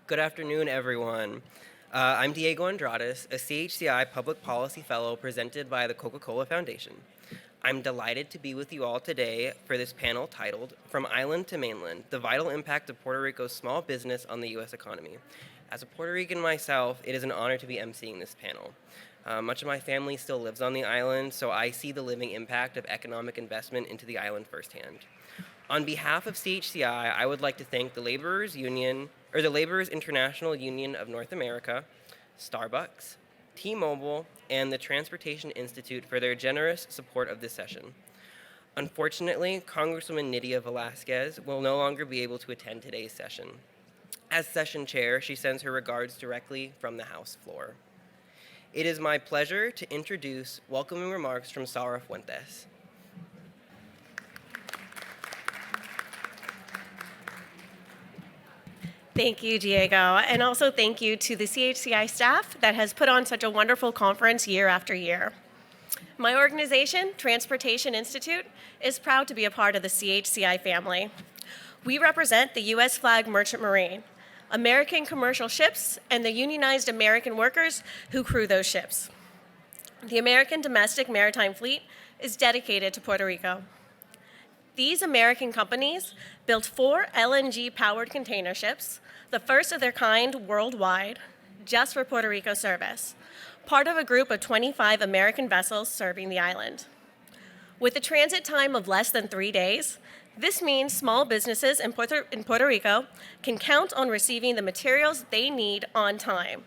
Good afternoon, everyone. I'm Diego Andrades, a CHCI Public Policy Fellow presented by the Coca-Cola Foundation. I'm delighted to be with you all today for this panel titled From Island to Mainland, the Vital Impact of Puerto Rico's Small Business on the U.S. Economy. As a Puerto Rican myself, it is an honor to be emceeing this panel. Much of my family still lives on the island, so I see the living impact of economic investment into the island firsthand. On behalf of CHCI, I would like to thank the Laborers International Union of North America, Starbucks, T-Mobile, and the Transportation Institute for their generous support of this session. Unfortunately, Congresswoman Nydia Velázquez will no longer be able to attend today's session. As session chair, she sends her regards directly from the House floor. It is my pleasure to introduce welcoming remarks from Sara Fuentes. Thank you, Diego, and also thank you to the CHCI staff that has put on such a wonderful conference year after year. My organization, Transportation Institute, is proud to be a part of the CHCI family. We represent the U.S. flag merchant marine, American commercial ships, and the unionized American workers who crew those ships. The American domestic maritime fleet is dedicated to Puerto Rico. These American companies built 4 LNG-powered container ships, the first of their kind worldwide, just for Puerto Rico service, part of a group of 25 American vessels serving the island. With a transit time of less than 3 days, this means small businesses in Puerto Rico can count on receiving the materials they need on time,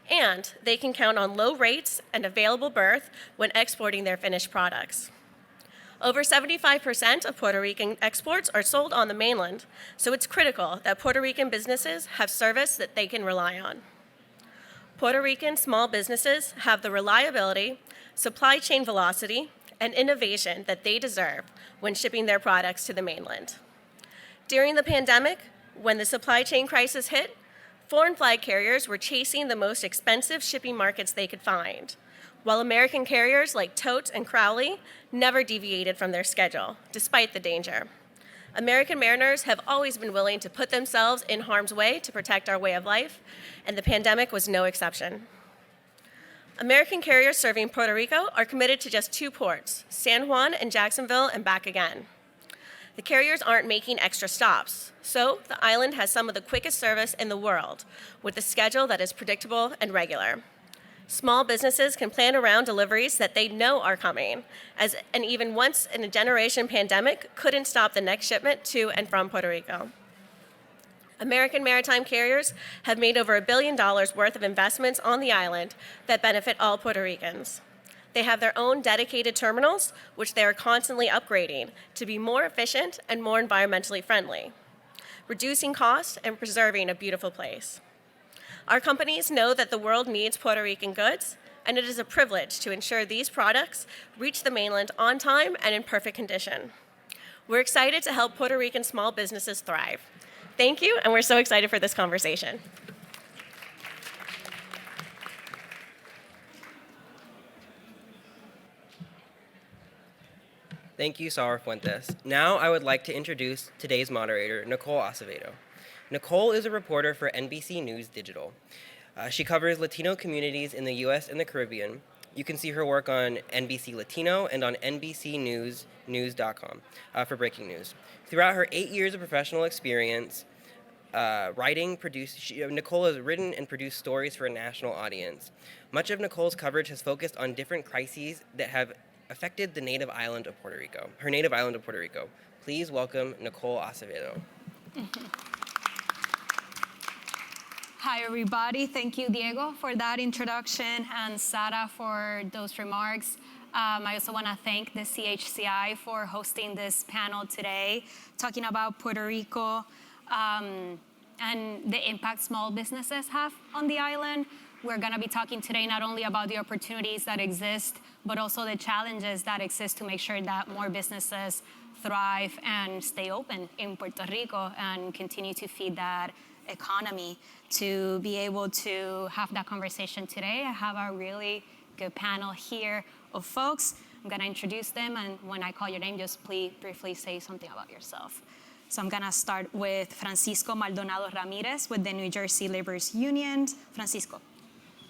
and they can count on low rates and available berth when exporting their finished products. Over 75% of Puerto Rican exports are sold on the mainland, so it's critical that Puerto Rican businesses have service that they can rely on. Puerto Rican small businesses have the reliability, supply chain velocity, and innovation that they deserve when shipping their products to the mainland. During the pandemic, when the supply chain crisis hit, foreign flag carriers were chasing the most expensive shipping markets they could find, while American carriers like Tote and Crowley never deviated from their schedule, despite the danger. American mariners have always been willing to put themselves in harm's way to protect our way of life, and the pandemic was no exception. American carriers serving Puerto Rico are committed to just 2 ports, San Juan and Jacksonville, and back again. The carriers aren't making extra stops, so the island has some of the quickest service in the world, with a schedule that is predictable and regular. Small businesses can plan around deliveries that they know are coming, as an even once-in-a-generation pandemic couldn't stop the next shipment to and from Puerto Rico. American maritime carriers have made over $1 billion worth of investments on the island that benefit all Puerto Ricans. They have their own dedicated terminals, which they are constantly upgrading to be more efficient and more environmentally friendly, reducing costs and preserving a beautiful place. Our companies know that the world needs Puerto Rican goods, and it is a privilege to ensure these products reach the mainland on time and in perfect condition. We're excited to help Puerto Rican small businesses thrive. Thank you, and we're so excited for this conversation. Thank you, Sara Fuentes. Now I would like to introduce today's moderator, Nicole Acevedo. Nicole is a reporter for NBC News Digital. She covers Latino communities in the U.S. and the Caribbean. You can see her work on NBC Latino and on NBCnews.com for breaking news. Throughout her 8 years of professional experience, Nicole has written and produced stories for a national audience. Much of Nicole's coverage has focused on different crises that have affected the her native island of Puerto Rico. Please welcome Nicole Acevedo. Hi, everybody. Thank you, Diego, for that introduction, and Sara for those remarks. I also want to thank the CHCI for hosting this panel today, talking about Puerto Rico and the impact small businesses have on the island. We're going to be talking today not only about the opportunities that exist, but also the challenges that exist to make sure that more businesses thrive and stay open in Puerto Rico and continue to feed that economy. To be able to have that conversation today, I have a really good panel here of folks. I'm going to introduce them, and when I call your name, just please briefly say something about yourself. So I'm gonna start with Francisco Maldonado Ramirez with the New Jersey Laborers Union. Francisco.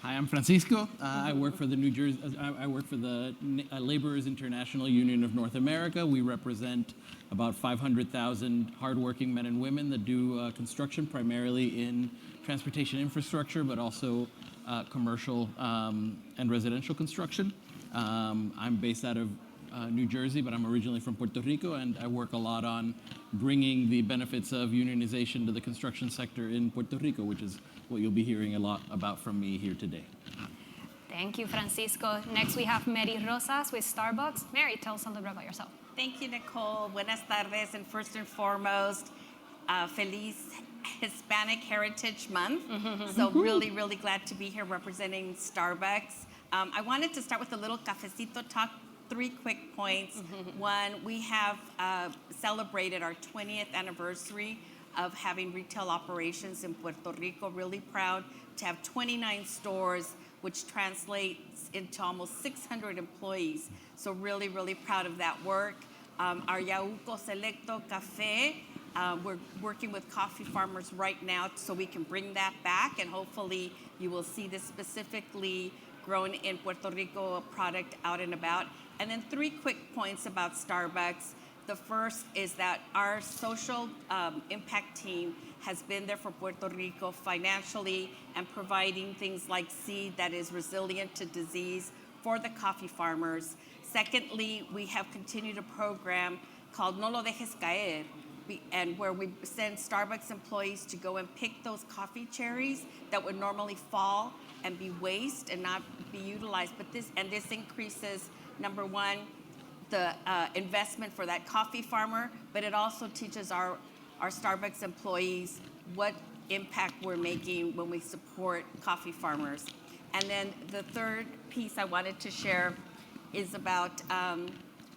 Hi, I'm Francisco. I work for the Laborers International Union of North America. We represent about 500,000 hardworking men and women that do construction, primarily in transportation infrastructure, but also commercial and residential construction. I'm based out of New Jersey, but I'm originally from Puerto Rico, and I work a lot on bringing the benefits of unionization to the construction sector in Puerto Rico, which is what you'll be hearing a lot about from me here today. Thank you, Francisco. Next, we have Mary Rosas with Starbucks. Mary, tell us a little bit about yourself. Thank you, Nicole. Buenas tardes, and first and foremost, Feliz Hispanic Heritage Month. So really, really glad to be here representing Starbucks. I wanted to start with a little cafecito talk. 3 quick points. One, we have celebrated our 20th anniversary of having retail operations in Puerto Rico. Really proud to have 29 stores, which translates into almost 600 employees. So really, really proud of that work. Our Yauco Selecto Cafe, we're working with coffee farmers right now so we can bring that back, and hopefully you will see this specifically grown in Puerto Rico product out and about. And then 3 quick points about Starbucks. The first is that our social impact team has been there for Puerto Rico financially and providing things like seed that is resilient to disease for the coffee farmers. Secondly, we have continued a program called No Lo Dejes Caer, and where we send Starbucks employees to go and pick those coffee cherries that would normally fall and be waste and not be utilized. But this increases, number one, the investment for that coffee farmer, but it also teaches our Starbucks employees what impact we're making when we support coffee farmers. And then the third piece I wanted to share is about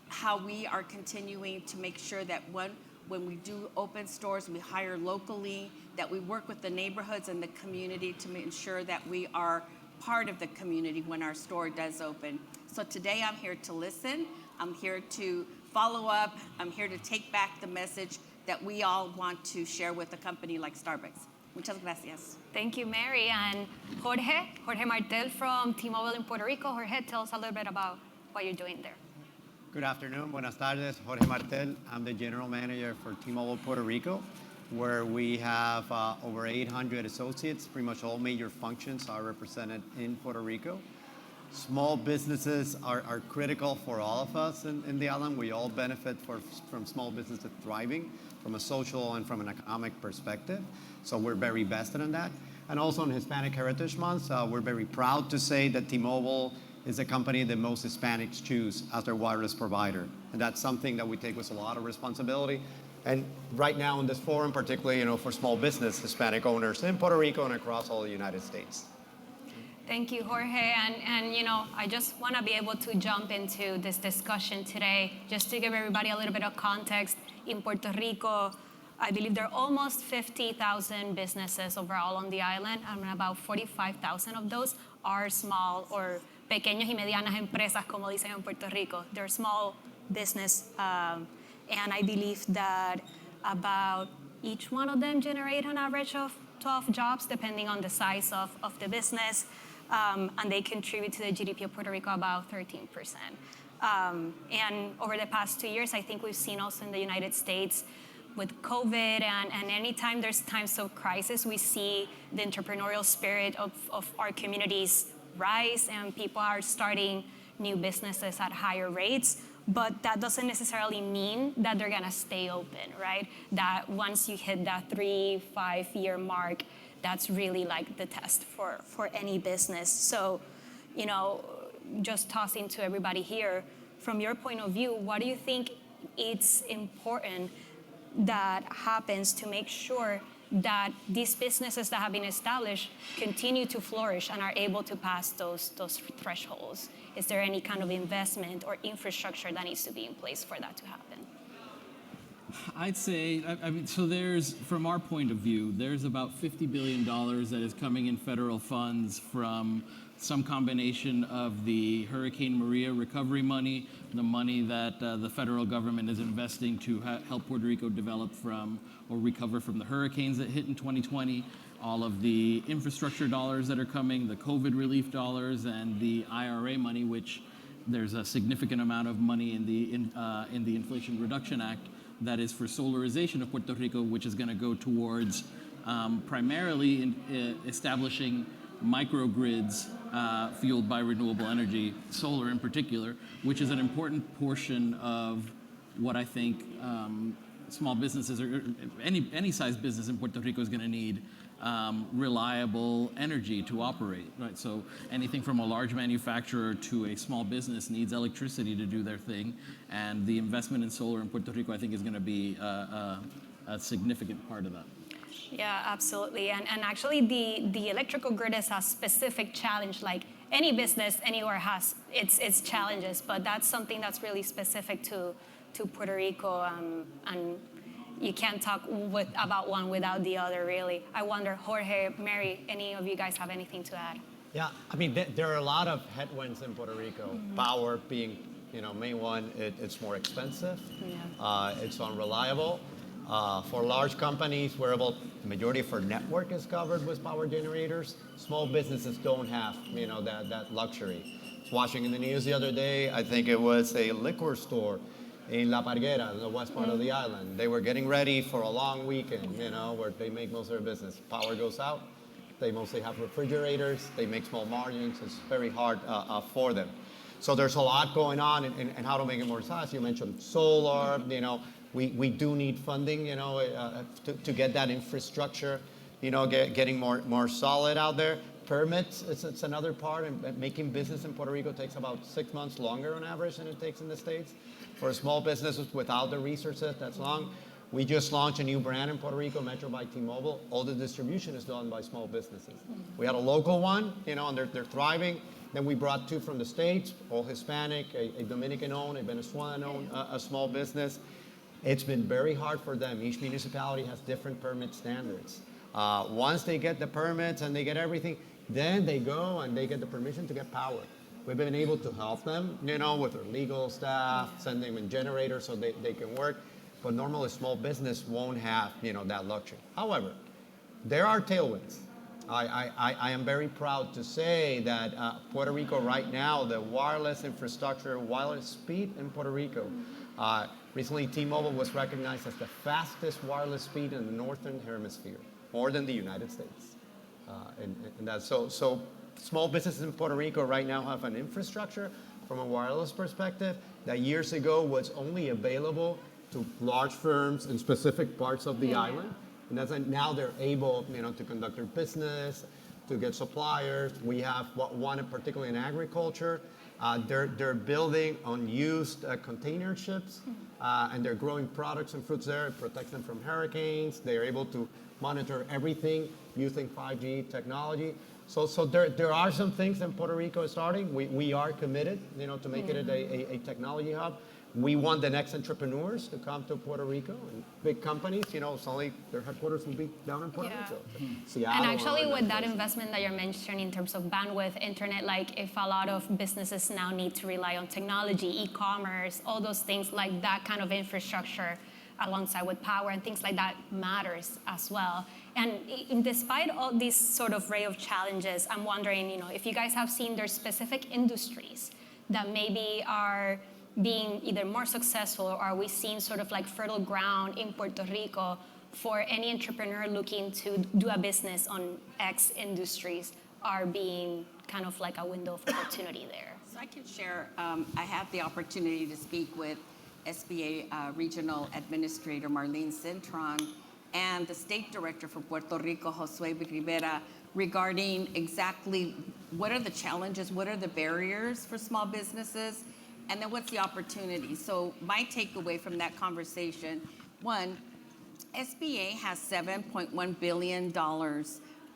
how we are continuing to make sure that when we do open stores, we hire locally, that we work with the neighborhoods and the community to ensure that we are part of the community when our store does open. So today I'm here to listen. I'm here to follow up. I'm here to take back the message that we all want to share with a company like Starbucks. Muchas gracias. Thank you, Mary. And Jorge Martel from T-Mobile in Puerto Rico. Jorge, tell us a little bit about what you're doing there. Good afternoon. Buenas tardes. Jorge Martel. I'm the general manager for T-Mobile Puerto Rico, where we have over 800 associates. Pretty much all major functions are represented in Puerto Rico. Small businesses are critical for all of us in the island. We all benefit from small businesses thriving from a social and from an economic perspective. So we're very vested in that. And also on Hispanic Heritage Month, we're very proud to say that T-Mobile is a company that most Hispanics choose as their wireless provider. And that's something that we take with a lot of responsibility. And right now in this forum, particularly for small business Hispanic owners in Puerto Rico and across all the United States. Thank you, Jorge. And I just want to be able to jump into this discussion today, just to give everybody a little bit of context. In Puerto Rico, I believe there are almost 50,000 businesses overall on the island, and about 45,000 of those are small or pequeños y medianas empresas, como dicen en Puerto Rico. They're small business, and I believe that about each one of them generate an average of 12 jobs, depending on the size of the business, and they contribute to the GDP of Puerto Rico about 13%. And over the past 2 years, I think we've seen also in the United States with COVID, and anytime there's times of crisis, we see the entrepreneurial spirit of our communities rise, and people are starting new businesses at higher rates. But that doesn't necessarily mean that they're gonna stay open, right? That once you hit that 3-5 year mark, that's really like the test for any business. So, just tossing to everybody here, from your point of view, what do you think it's important that happens to make sure that these businesses that have been established continue to flourish and are able to pass those thresholds? Is there any kind of investment or infrastructure that needs to be in place for that to happen? I'd say, so from our point of view, there's about $50 billion that is coming in federal funds from some combination of the Hurricane Maria recovery money, the money that the federal government is investing to help Puerto Rico develop from or recover from the hurricanes that hit in 2020, all of the infrastructure dollars that are coming, the COVID relief dollars, and the IRA money, which there's a significant amount of money in the Inflation Reduction Act that is for solarization of Puerto Rico, which is going to go towards primarily establishing microgrids fueled by renewable energy, solar in particular, which is an important portion of what I think small businesses or any size business in Puerto Rico is going to need. Reliable energy to operate, right? So anything from a large manufacturer to a small business needs electricity to do their thing, and the investment in solar in Puerto Rico, I think, is going to be a significant part of that. Yeah, absolutely. And actually, the electrical grid is a specific challenge. Like any business anywhere has its challenges, but that's something that's really specific to Puerto Rico, and you can't talk about one without the other, really. I wonder, Jorge, Mary, any of you guys have anything to add? Yeah, I mean, there are a lot of headwinds in Puerto Rico. Power being, main one. It's more expensive. Yeah. It's unreliable. For large companies, the majority of our network is covered with power generators. Small businesses don't have, that luxury. I was watching in the news the other day. I think it was a liquor store in La Parguera, in the west part of the island. They were getting ready for a long weekend, where they make most of their business. Power goes out. They mostly have refrigerators. They make small margins. It's very hard for them. So there's a lot going on and how to make it more size. You mentioned solar, we do need funding, to get that infrastructure, getting more solid out there. Permits, it's another part, and making business in Puerto Rico takes about 6 months longer on average than it takes in the States. For small businesses without the resources, that's long. We just launched a new brand in Puerto Rico, Metro by T-Mobile. All the distribution is done by small businesses. We had a local one, and they're thriving. Then we brought 2 from the States, all Hispanic, a Dominican-owned, a Venezuelan-owned, a small business. It's been very hard for them. Each municipality has different permit standards. Once they get the permits and they get everything, then they go and they get the permission to get power. We've been able to help them, with our legal staff, send them in generators so they can work. But normally small business won't have, that luxury. However, there are tailwinds. I am very proud to say that Puerto Rico right now, the wireless infrastructure, wireless speed in Puerto Rico, recently T-Mobile was recognized as the fastest wireless speed in the Northern Hemisphere, more than the United States. And that's so small businesses in Puerto Rico right now have an infrastructure from a wireless perspective that years ago was only available to large firms in specific parts of the island. And that's now they're able, to conduct their business, to get suppliers. We have one particularly in agriculture. They're building unused container ships, and they're growing products and fruits there. It protects them from hurricanes. They're able to monitor everything using 5G technology. So there are some things that Puerto Rico is starting. We are committed, to make it a technology hub. We want the next entrepreneurs to come to Puerto Rico, and big companies, suddenly their headquarters will be down in Puerto Rico. Seattle, and actually with that places. investment that you're mentioning in terms of bandwidth, internet, like if a lot of businesses now need to rely on technology, e-commerce, all those things, like that kind of infrastructure alongside with power and things like that matters as well. And despite all these sort of array of challenges, I'm wondering, if you guys have seen there's specific industries that maybe are being either more successful, or are we seeing sort of like fertile ground in Puerto Rico for any entrepreneur looking to do a business on X industries are being kind of like a window of opportunity there? So I can share, I had the opportunity to speak with SBA Regional Administrator Marlene Cintron and the State Director for Puerto Rico, Josue Rivera, regarding exactly what are the challenges, what are the barriers for small businesses, and then what's the opportunity. So my takeaway from that conversation, one, SBA has $7.1 billion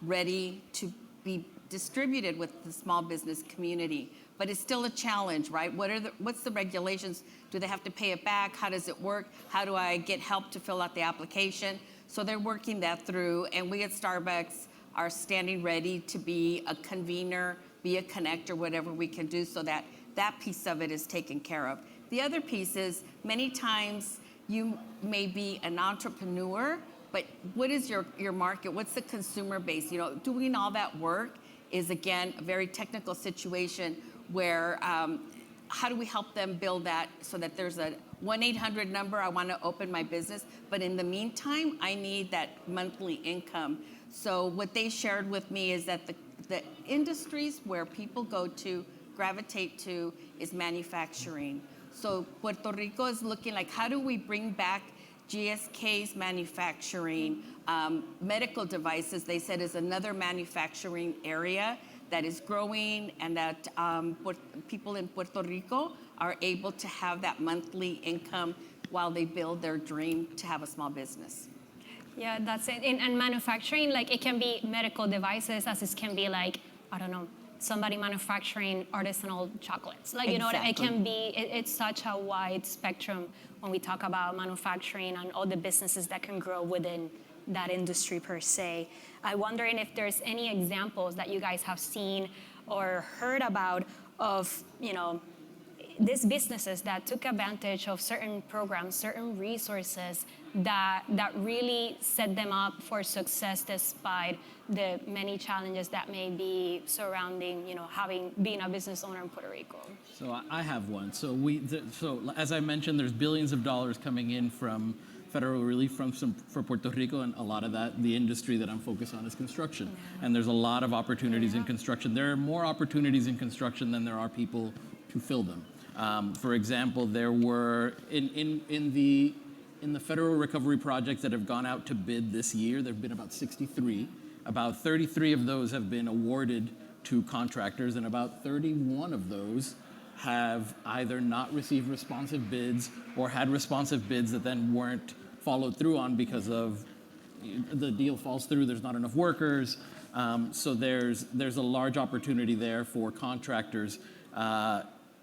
ready to be distributed with the small business community, but it's still a challenge, right? What's the regulations? Do they have to pay it back? How does it work? How do I get help to fill out the application? So they're working that through, and we at Starbucks are standing ready to be a convener, be a connector, whatever we can do so that that piece of it is taken care of. The other piece is many times you may be an entrepreneur, but what is your market? What's the consumer base? Doing all that work is, again, a very technical situation where how do we help them build that so that there's a 1-800 number, I want to open my business, but in the meantime, I need that monthly income. So what they shared with me is that the industries where people gravitate to is manufacturing. So Puerto Rico is looking like, how do we bring back GSK's manufacturing? Medical devices, they said, is another manufacturing area that is growing, and that people in Puerto Rico are able to have that monthly income while they build their dream to have a small business. Yeah, that's it. And manufacturing, like, it can be medical devices, as it can be like, I don't know, somebody manufacturing artisanal chocolates. Like, you know what, it can be, it's such a wide spectrum when we talk about manufacturing and all the businesses that can grow within that industry per se. I'm wondering if there's any examples that you guys have seen or heard about of, these businesses that took advantage of certain programs, certain resources that really set them up for success despite the many challenges that may be surrounding, being a business owner in Puerto Rico. So I have one. So as I mentioned, there's billions of dollars coming in from federal relief for Puerto Rico, and a lot of that, the industry that I'm focused on is construction. And there's a lot of opportunities in construction. There are more opportunities in construction than there are people to fill them. For example, there were in the federal recovery projects that have gone out to bid this year, there have been about 63. About 33 of those have been awarded to contractors, and about 31 of those have either not received responsive bids or had responsive bids that then weren't followed through on because of the deal falls through, there's not enough workers. So there's a large opportunity there for contractors,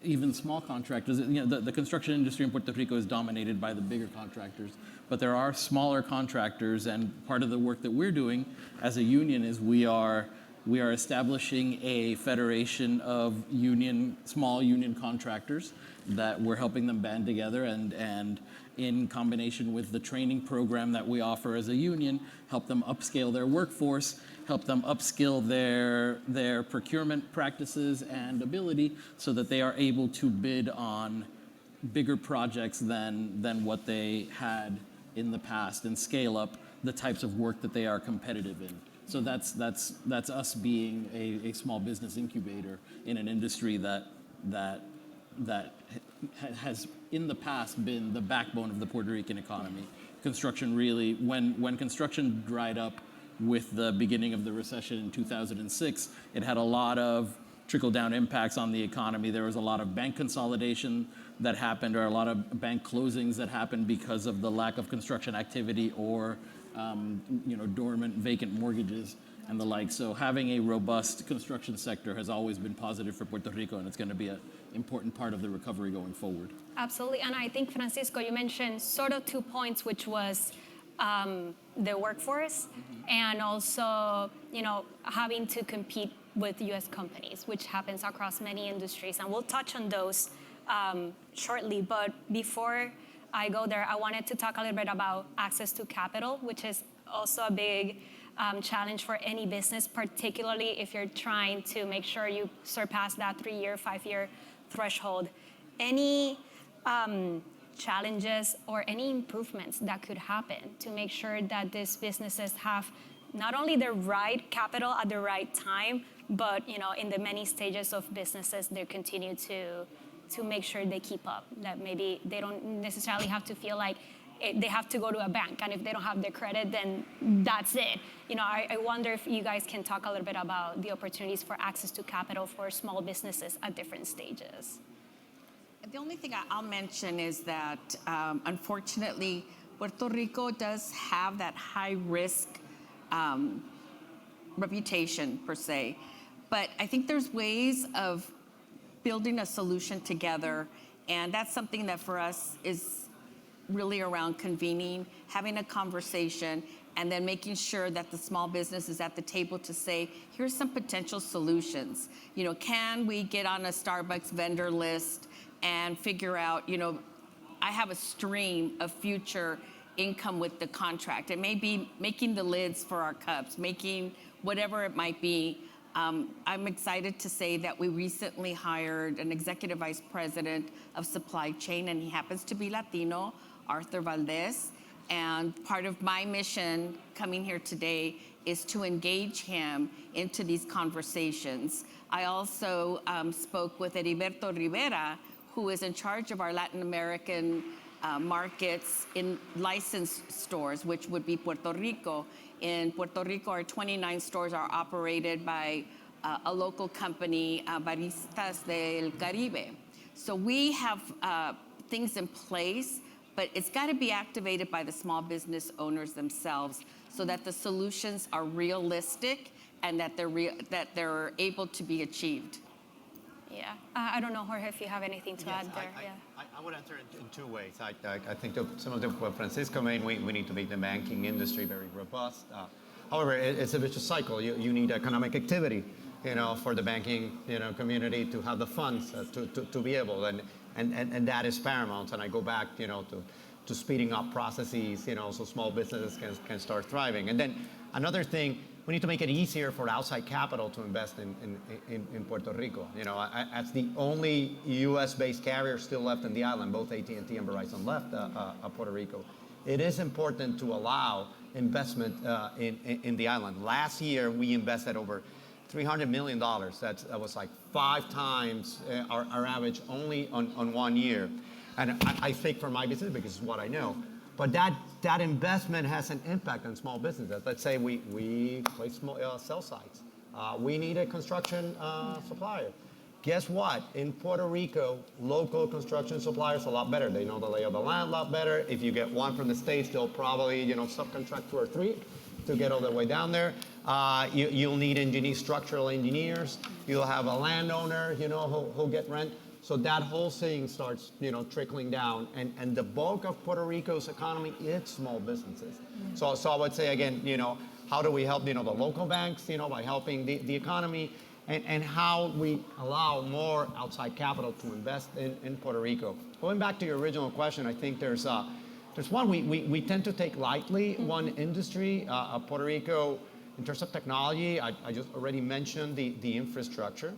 even small contractors. The construction industry in Puerto Rico is dominated by the bigger contractors, but there are smaller contractors, and part of the work that we're doing as a union is we are establishing a federation of small union contractors that we're helping them band together, and in combination with the training program that we offer as a union, help them upscale their workforce, help them upskill their procurement practices and ability so that they are able to bid on bigger projects than what they had in the past and scale up the types of work that they are competitive in. So that's us being a small business incubator in an industry that has in the past been the backbone of the Puerto Rican economy. Construction really, when construction dried up with the beginning of the recession in 2006, it had a lot of trickle-down impacts on the economy. There was a lot of bank consolidation that happened, or a lot of bank closings that happened because of the lack of construction activity or dormant, vacant mortgages and the like. So having a robust construction sector has always been positive for Puerto Rico, and it's going to be an important part of the recovery going forward. Absolutely, and I think, Francisco, you mentioned sort of 2 points, which was the workforce, and also, having to compete with U.S. companies, which happens across many industries, and we'll touch on those shortly. But before I go there, I wanted to talk a little bit about access to capital, which is also a big challenge for any business, particularly if you're trying to make sure you surpass that 3-year, 5-year threshold. Any challenges or any improvements that could happen to make sure that these businesses have not only the right capital at the right time, but in the many stages of businesses, they continue to make sure they keep up, that maybe they don't necessarily have to feel like they have to go to a bank, and if they don't have the credit, then that's it. I wonder if you guys can talk a little bit about the opportunities for access to capital for small businesses at different stages. The only thing I'll mention is that, unfortunately, Puerto Rico does have that high-risk reputation, per se. But I think there's ways of building a solution together, and that's something that for us is really around convening, having a conversation, and then making sure that the small business is at the table to say, here's some potential solutions. Can we get on a Starbucks vendor list and figure out, I have a stream of future income with the contract. It may be making the lids for our cups, making whatever it might be. I'm excited to say that we recently hired an executive vice president of supply chain, and he happens to be Latino, Arthur Valdez. And part of my mission coming here today is to engage him into these conversations. I also spoke with Heriberto Rivera, who is in charge of our Latin American markets in licensed stores, which would be Puerto Rico. In Puerto Rico, our 29 stores are operated by a local company, Baristas del Caribe. So we have things in place, but it's got to be activated by the small business owners themselves so that the solutions are realistic and that they're able to be achieved. Yeah, I don't know, Jorge, if you have anything to add there. I would answer it in two ways. I think some of what Francisco made, we need to make the banking industry very robust. However, it's a vicious cycle. You need economic activity, for the banking, community to have the funds to be able, and that is paramount. And I go back, to speeding up processes, so small businesses can start thriving. And then another thing, we need to make it easier for outside capital to invest in Puerto Rico. As the only U.S.-based carrier still left in the island, both AT&T and Verizon left Puerto Rico. It is important to allow investment in the island. Last year, we invested over $300 million. That was like 5 times our average only on 1 year. And I think for my business, because it's what I know, but that investment has an impact on small businesses. Let's say we place cell sites. We need a construction supplier. Guess what? In Puerto Rico, local construction suppliers are a lot better. They know the lay of the land a lot better. If you get one from the States, they'll probably subcontract 2 or 3 to get all the way down there. You'll need structural engineers. You'll have a landowner, who'll get rent. So that whole thing starts, trickling down. And the bulk of Puerto Rico's economy is small businesses. So I would say, again, how do we help, the local banks, by helping the economy, and how we allow more outside capital to invest in Puerto Rico. Going back to your original question, I think there's one we tend to take lightly, one industry, Puerto Rico, in terms of technology. I just already mentioned the infrastructure.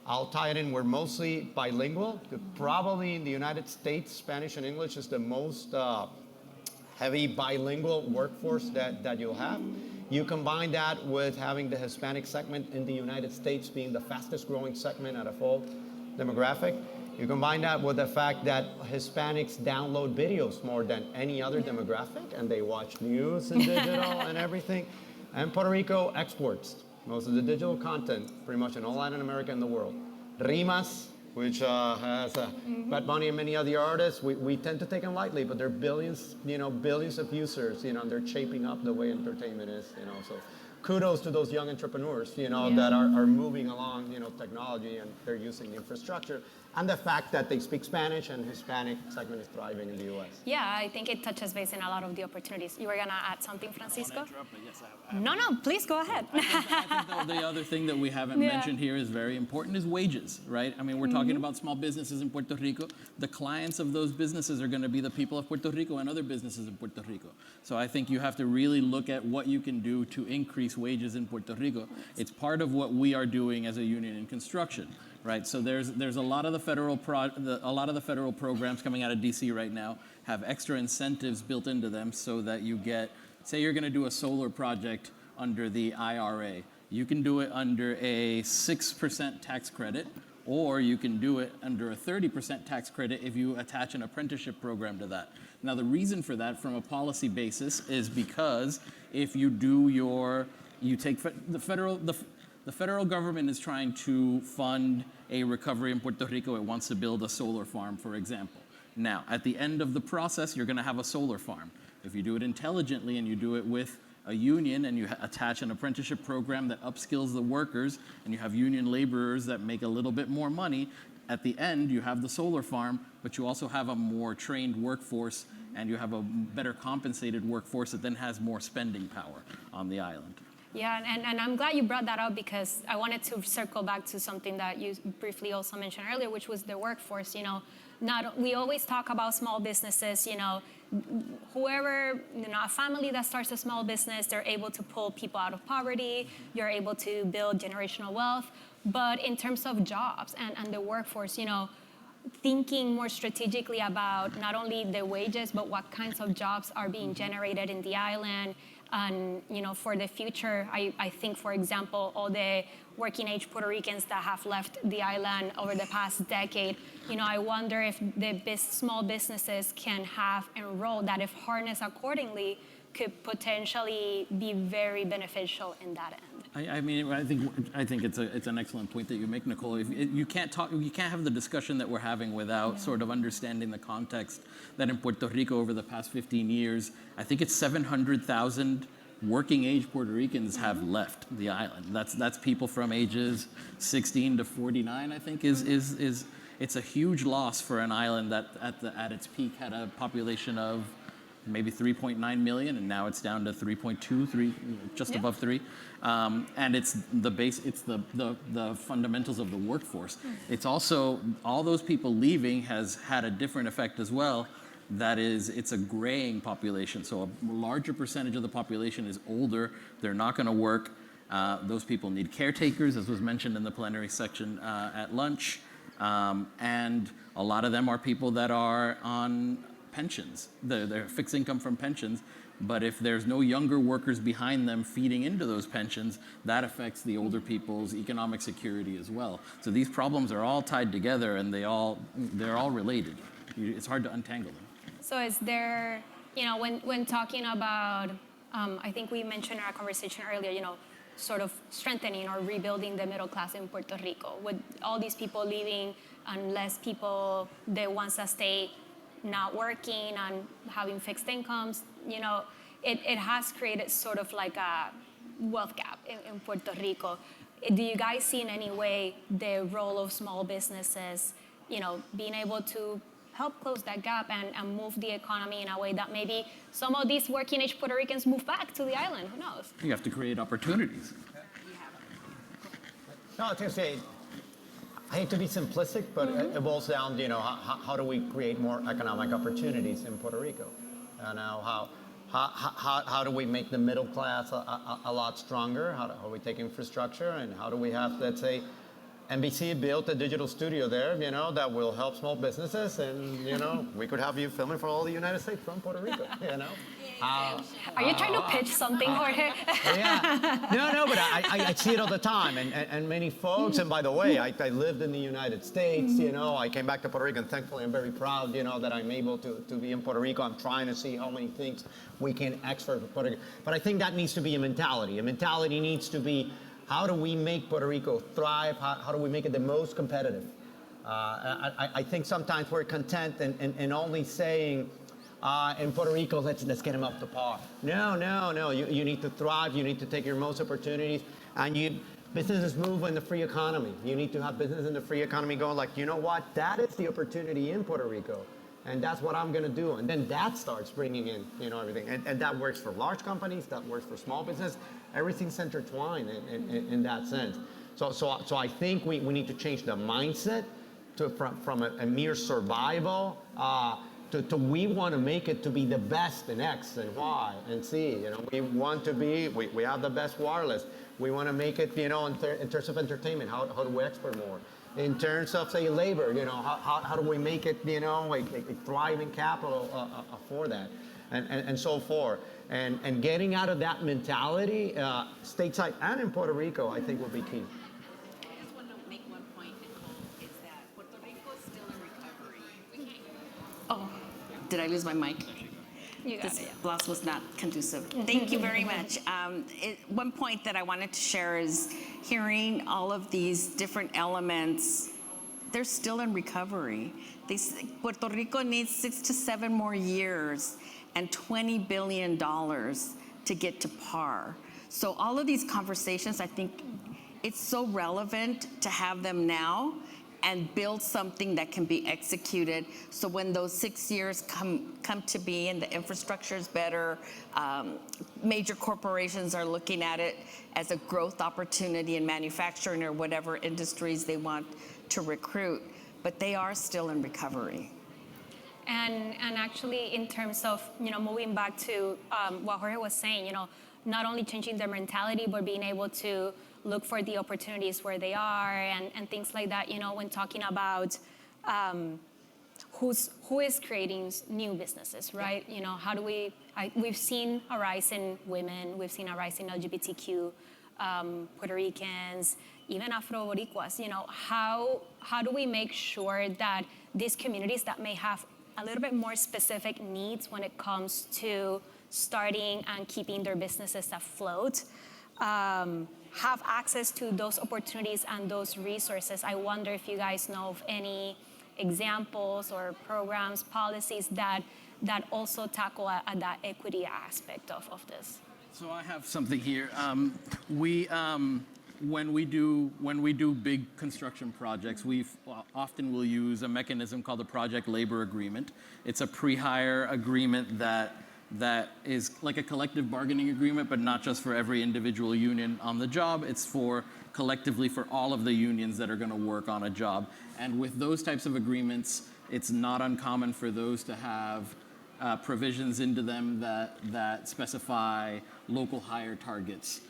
I'll tie it in. We're mostly bilingual. Probably in the United States, Spanish and English is the most heavy bilingual workforce that you'll have. You combine that with having the Hispanic segment in the United States being the fastest growing segment out of all demographic. You combine that with the fact that Hispanics download videos more than any other demographic, and they watch news and digital and everything. And Puerto Rico exports most of the digital content pretty much in all Latin America and the world. Rimas, which has Bad Bunny and many other artists, we tend to take them lightly, but there are billions of users, and they're shaping up the way entertainment is, so kudos to those young entrepreneurs, that are moving along, technology, and they're using infrastructure. And the fact that they speak Spanish and Hispanic segment is thriving in the U.S. Yeah, I think it touches base in a lot of the opportunities. You were going to add something, Francisco? I want to interrupt, but yes, I have. No, please go ahead. I think the other thing that we haven't mentioned here is very important is wages, right? I mean, we're talking about small businesses in Puerto Rico. The clients of those businesses are going to be the people of Puerto Rico and other businesses in Puerto Rico. So I think you have to really look at what you can do to increase wages in Puerto Rico. It's part of what we are doing as a union in construction. Right, so there's a lot of the federal programs coming out of DC right now have extra incentives built into them so that you get, say you're going to do a solar project under the IRA, you can do it under a 6% tax credit, or you can do it under a 30% tax credit if you attach an apprenticeship program to that. Now the reason for that from a policy basis is because if you take the federal government is trying to fund a recovery in Puerto Rico. It wants to build a solar farm, for example. Now, at the end of the process, you're going to have a solar farm. If you do it intelligently and you do it with a union and you attach an apprenticeship program that upskills the workers and you have union laborers that make a little bit more money, at the end, you have the solar farm, but you also have a more trained workforce and you have a better compensated workforce that then has more spending power on the island. Yeah, and I'm glad you brought that up because I wanted to circle back to something that you briefly also mentioned earlier, which was the workforce. We always talk about small businesses. Whoever, a family that starts a small business, they're able to pull people out of poverty. You're able to build generational wealth. But in terms of jobs and the workforce, thinking more strategically about not only the wages, but what kinds of jobs are being generated in the island. And for the future, I think, for example, all the working age Puerto Ricans that have left the island over the past decade, I wonder if the small businesses can have a role that, if harnessed accordingly, could potentially be very beneficial in that end. I think it's an excellent point that you make, Nicole. You can't have the discussion that we're having without sort of understanding the context that in Puerto Rico over the past 15 years, I think it's 700,000 working age Puerto Ricans have left the island. That's people from ages 16 to 49. I think it's a huge loss for an island that at its peak had a population of maybe 3.9 million, and now it's down to 3.2, just above 3. And it's the fundamentals of the workforce. It's also, all those people leaving has had a different effect as well. That is, it's a graying population. So a larger percentage of the population is older. They're not going to work. Those people need caretakers, as was mentioned in the plenary section at lunch. And a lot of them are people that are on pensions. They're fixed income from pensions, but if there's no younger workers behind them feeding into those pensions, that affects the older people's economic security as well. So these problems are all tied together, and they're all related. It's hard to untangle them. So is there, when talking about, I think we mentioned in our conversation earlier, sort of strengthening or rebuilding the middle class in Puerto Rico, with all these people leaving and less people, the ones that stay not working and having fixed incomes, it has created sort of like a wealth gap in Puerto Rico. Do you guys see in any way the role of small businesses, being able to help close that gap and move the economy in a way that maybe some of these working age Puerto Ricans move back to the island? Who knows? You have to create opportunities. No, I was going to say, I hate to be simplistic, but it boils down to, how do we create more economic opportunities in Puerto Rico? How do we make the middle class a lot stronger? How do we take infrastructure, and how do we have, let's say, NBC built a digital studio there, that will help small businesses, and, we could have you filming for all the United States from Puerto Rico, Are you trying to pitch something, Jorge? Yeah. No, but I see it all the time, and many folks, and by the way, I lived in the United States, I came back to Puerto Rico, and thankfully I'm very proud, that I'm able to be in Puerto Rico. I'm trying to see how many things we can export to Puerto Rico. But I think that needs to be a mentality. A mentality needs to be, how do we make Puerto Rico thrive? How do we make it the most competitive? I think sometimes we're content in only saying, in Puerto Rico, let's get them up to par. No. You need to thrive. You need to take your most opportunities. And businesses move in the free economy. You need to have business in the free economy going like, you know what? That is the opportunity in Puerto Rico. And that's what I'm going to do. And then that starts bringing in, everything. And that works for large companies. That works for small business. Everything's intertwined in that sense. So I think we need to change the mindset from a mere survival to we want to make it to be the best in X and Y and Z. We want to be, we have the best wireless. We want to make it, in terms of entertainment, how do we export more? In terms of, say, labor, how do we make it, a thriving capital for that, and so forth. And getting out of that mentality, stateside and in Puerto Rico, I think will be key. I just want to make one point, Nicole, is that Puerto Rico is still in recovery. Oh, did I lose my mic? You got This it. blouse was not conducive. Thank you very much. One point that I wanted to share is hearing all of these different elements, they're still in recovery. Puerto Rico needs 6 to 7 more years and $20 billion to get to par. So all of these conversations, I think it's so relevant to have them now. and build something that can be executed. So when those 6 years come to be and the infrastructure is better, major corporations are looking at it as a growth opportunity in manufacturing or whatever industries they want to recruit, but they are still in recovery. And actually, in terms of moving back to what Jorge was saying, not only changing their mentality, but being able to look for the opportunities where they are and things like that. When talking about who is creating new businesses, right? How do we've seen a rise in women, we've seen a rise in LGBTQ, Puerto Ricans, even Afro-Boricuas. How do we make sure that these communities that may have a little bit more specific needs when it comes to starting and keeping their businesses afloat, have access to those opportunities and those resources? I wonder if you guys know of any examples or programs, policies that also tackle that equity aspect of this. So I have something here. When we do big construction projects, we often will use a mechanism called the project labor agreement. It's a pre-hire agreement that is like a collective bargaining agreement, but not just for every individual union on the job. It's collectively for all of the unions that are going to work on a job. And with those types of agreements, it's not uncommon for those to have provisions into them that specify local hire targets,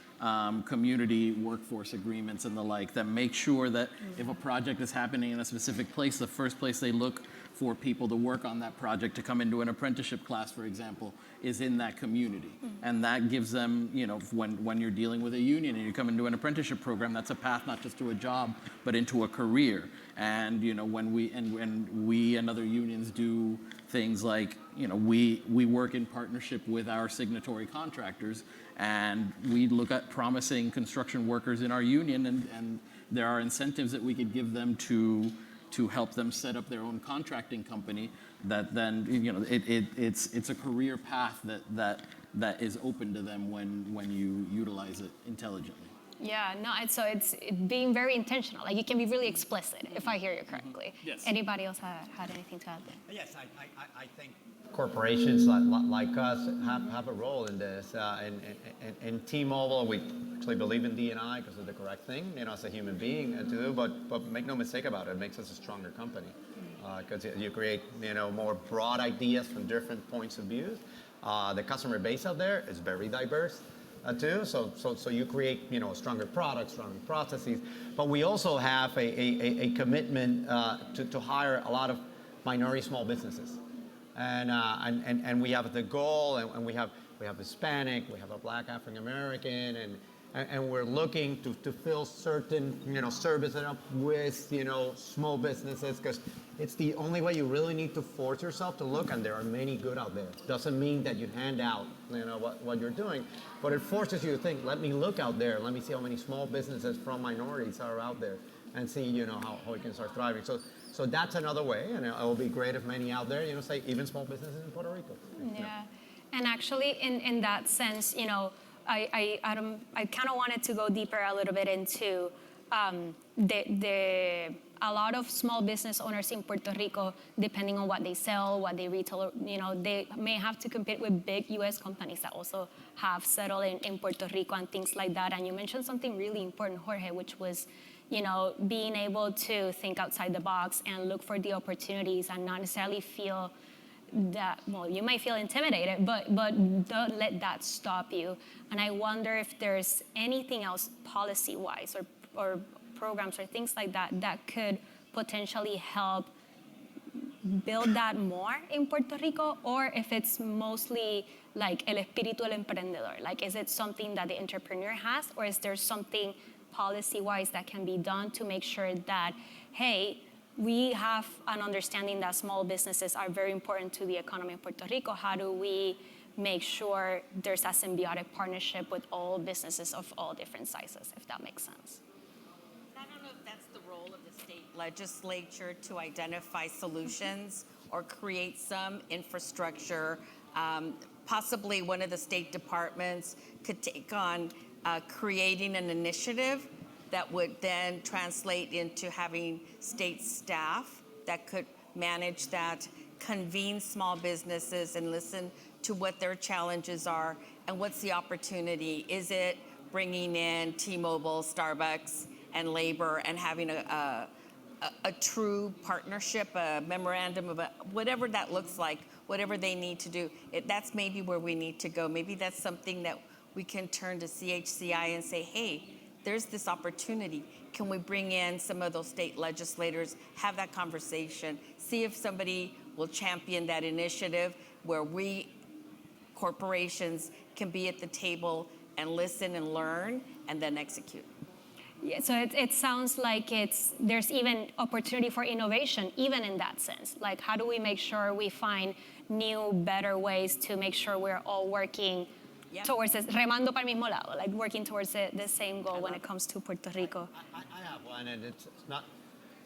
community workforce agreements and the like, that make sure that if a project is happening in a specific place, the first place they look for people to work on that project, to come into an apprenticeship class, for example, is in that community. And that gives them, when you're dealing with a union and you come into an apprenticeship program, that's a path not just to a job, but into a career. And when we and other unions do things like, we work in partnership with our signatory contractors, and we look at promising construction workers in our union, and there are incentives that we could give them to help them set up their own contracting company, that then it's a career path that is open to them when you utilize it intelligently. Yeah, no, it's being very intentional. Like, you can be really explicit, if I hear you correctly. Yes. Anybody else had anything to add there? Yes, I think corporations like us have a role in this. In T-Mobile, we actually believe in D&I because it's the correct thing, as a human being to do. But make no mistake about it, it makes us a stronger company because you create more broad ideas from different points of view. The customer base out there is very diverse. Too, so you create stronger products, stronger processes, but we also have a commitment to hire a lot of minority small businesses, and we have the goal, and we have Hispanic, we have a Black African American, and we're looking to fill certain services up with small businesses, because it's the only way. You really need to force yourself to look, and there are many good out there. Doesn't mean that you hand out what you're doing, but it forces you to think, let me look out there, let me see how many small businesses from minorities are out there, and see how we can start thriving. So that's another way, and it will be great if many out there say even small businesses in Puerto Rico. Yeah, and actually in that sense, I kind of wanted to go deeper a little bit into a lot of small business owners in Puerto Rico, depending on what they sell, what they retail, they may have to compete with big U.S. companies that also have settled in Puerto Rico and things like that. And you mentioned something really important, Jorge, which was, being able to think outside the box and look for the opportunities and not necessarily feel that, you might feel intimidated, but don't let that stop you. And I wonder if there's anything else policy-wise or programs or things like that could potentially help build that more in Puerto Rico, or if it's mostly like el espíritu del emprendedor. Like, is it something that the entrepreneur has, or is there something policy-wise that can be done to make sure that, hey, we have an understanding that small businesses are very important to the economy of Puerto Rico. How do we make sure there's a symbiotic partnership with all businesses of all different sizes, if that makes sense? I don't know if that's the role of the state legislature to identify solutions or create some infrastructure. Possibly one of the state departments could take on creating an initiative that would then translate into having state staff that could manage that, convene small businesses and listen to what their challenges are and what's the opportunity. Is it bringing in T-Mobile, Starbucks, and labor and having a true partnership, a memorandum of whatever that looks like, whatever they need to do. That's maybe where we need to go. Maybe that's something that we can turn to CHCI and say, hey, there's this opportunity. Can we bring in some of those state legislators, have that conversation, see if somebody will champion that initiative where we, corporations, can be at the table and listen and learn and then execute. Yeah, so it sounds like there's even opportunity for innovation, even in that sense. Like, how do we make sure we find new, better ways to make sure we're all working towards this, remando para el mismo lado, like working towards the same goal when it comes to Puerto Rico? I have one, and it's not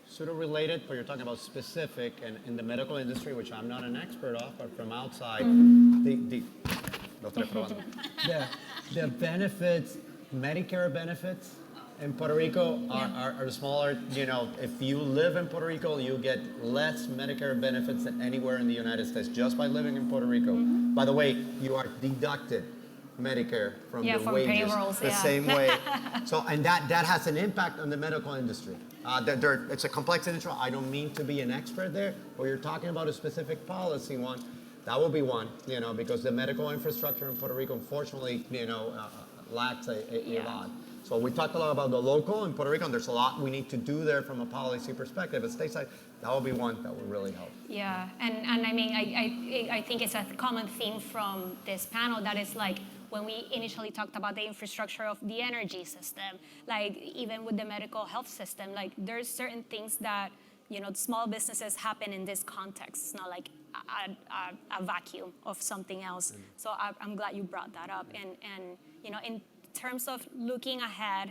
sort of related, but you're talking about specific, and in the medical industry, which I'm not an expert of, but from outside, the benefits, Medicare benefits in Puerto Rico are smaller. You know, if you live in Puerto Rico, you get less Medicare benefits than anywhere in the United States just by living in Puerto Rico. By the way, you are deducted Medicare from your from wages payrolls, the same way. So, and that has an impact on the medical industry. It's a complex industry. I don't mean to be an expert there, but you're talking about a specific policy one. That will be one, you know, because the medical infrastructure in Puerto Rico, unfortunately, you know, lacks a lot. So we talked a lot about the local in Puerto Rico, and there's a lot we need to do there from a policy perspective. At stateside, that will be one that will really help. Yeah, and I mean, I think it's a common theme from this panel that is like, when we initially talked about the infrastructure of the energy system, like even with the medical health system, like there's certain things that, you know, small businesses happen in this context. It's not like a vacuum of something else. So I'm glad you brought that up. And you know, in terms of looking ahead,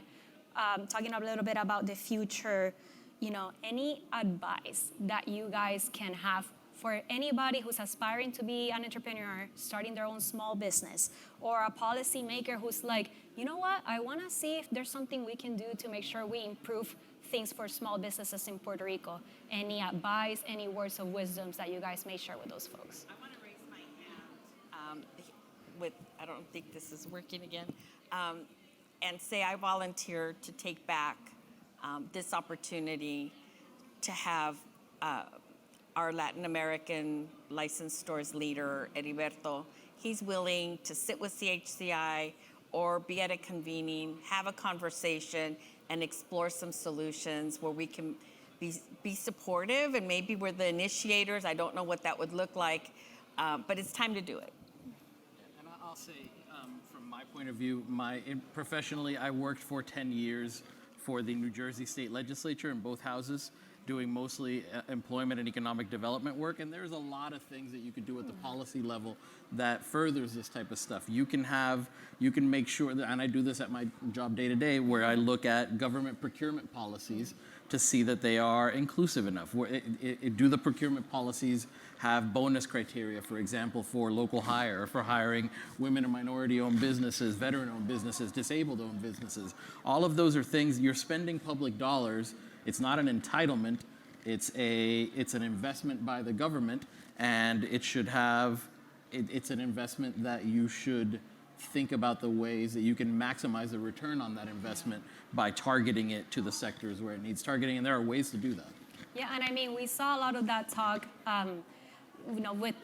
talking a little bit about the future, you know, any advice that you guys can have for anybody who's aspiring to be an entrepreneur, starting their own small business, or a policymaker who's like, you know what, I want to see if there's something we can do to make sure we improve things for small businesses in Puerto Rico. Any advice, any words of wisdom that you guys may share with those folks? I want to raise my hand I don't think this is working again, and say I volunteer to take back this opportunity to have our Latin American licensed stores leader, Heriberto. He's willing to sit with CHCI or be at a convening, have a conversation, and explore some solutions where we can be supportive, and maybe we're the initiators. I don't know what that would look like, but it's time to do it. And I'll say, from my point of view, professionally, I worked for 10 years for the New Jersey State Legislature in both houses, doing mostly employment and economic development work, and there's a lot of things that you could do at the policy level that furthers this type of stuff. You can make sure that, and I do this at my job day to day, where I look at government procurement policies to see that they are inclusive enough. Do the procurement policies have bonus criteria, for example, for local hire, or for hiring women and minority-owned businesses, veteran-owned businesses, disabled-owned businesses? All of those are things, you're spending public dollars. It's not an entitlement, it's an investment by the government, and it's an investment that you should think about the ways that you can maximize the return on that investment by targeting it to the sectors where it needs targeting, and there are ways to do that. Yeah, and I mean, we saw a lot of that talk, you know, with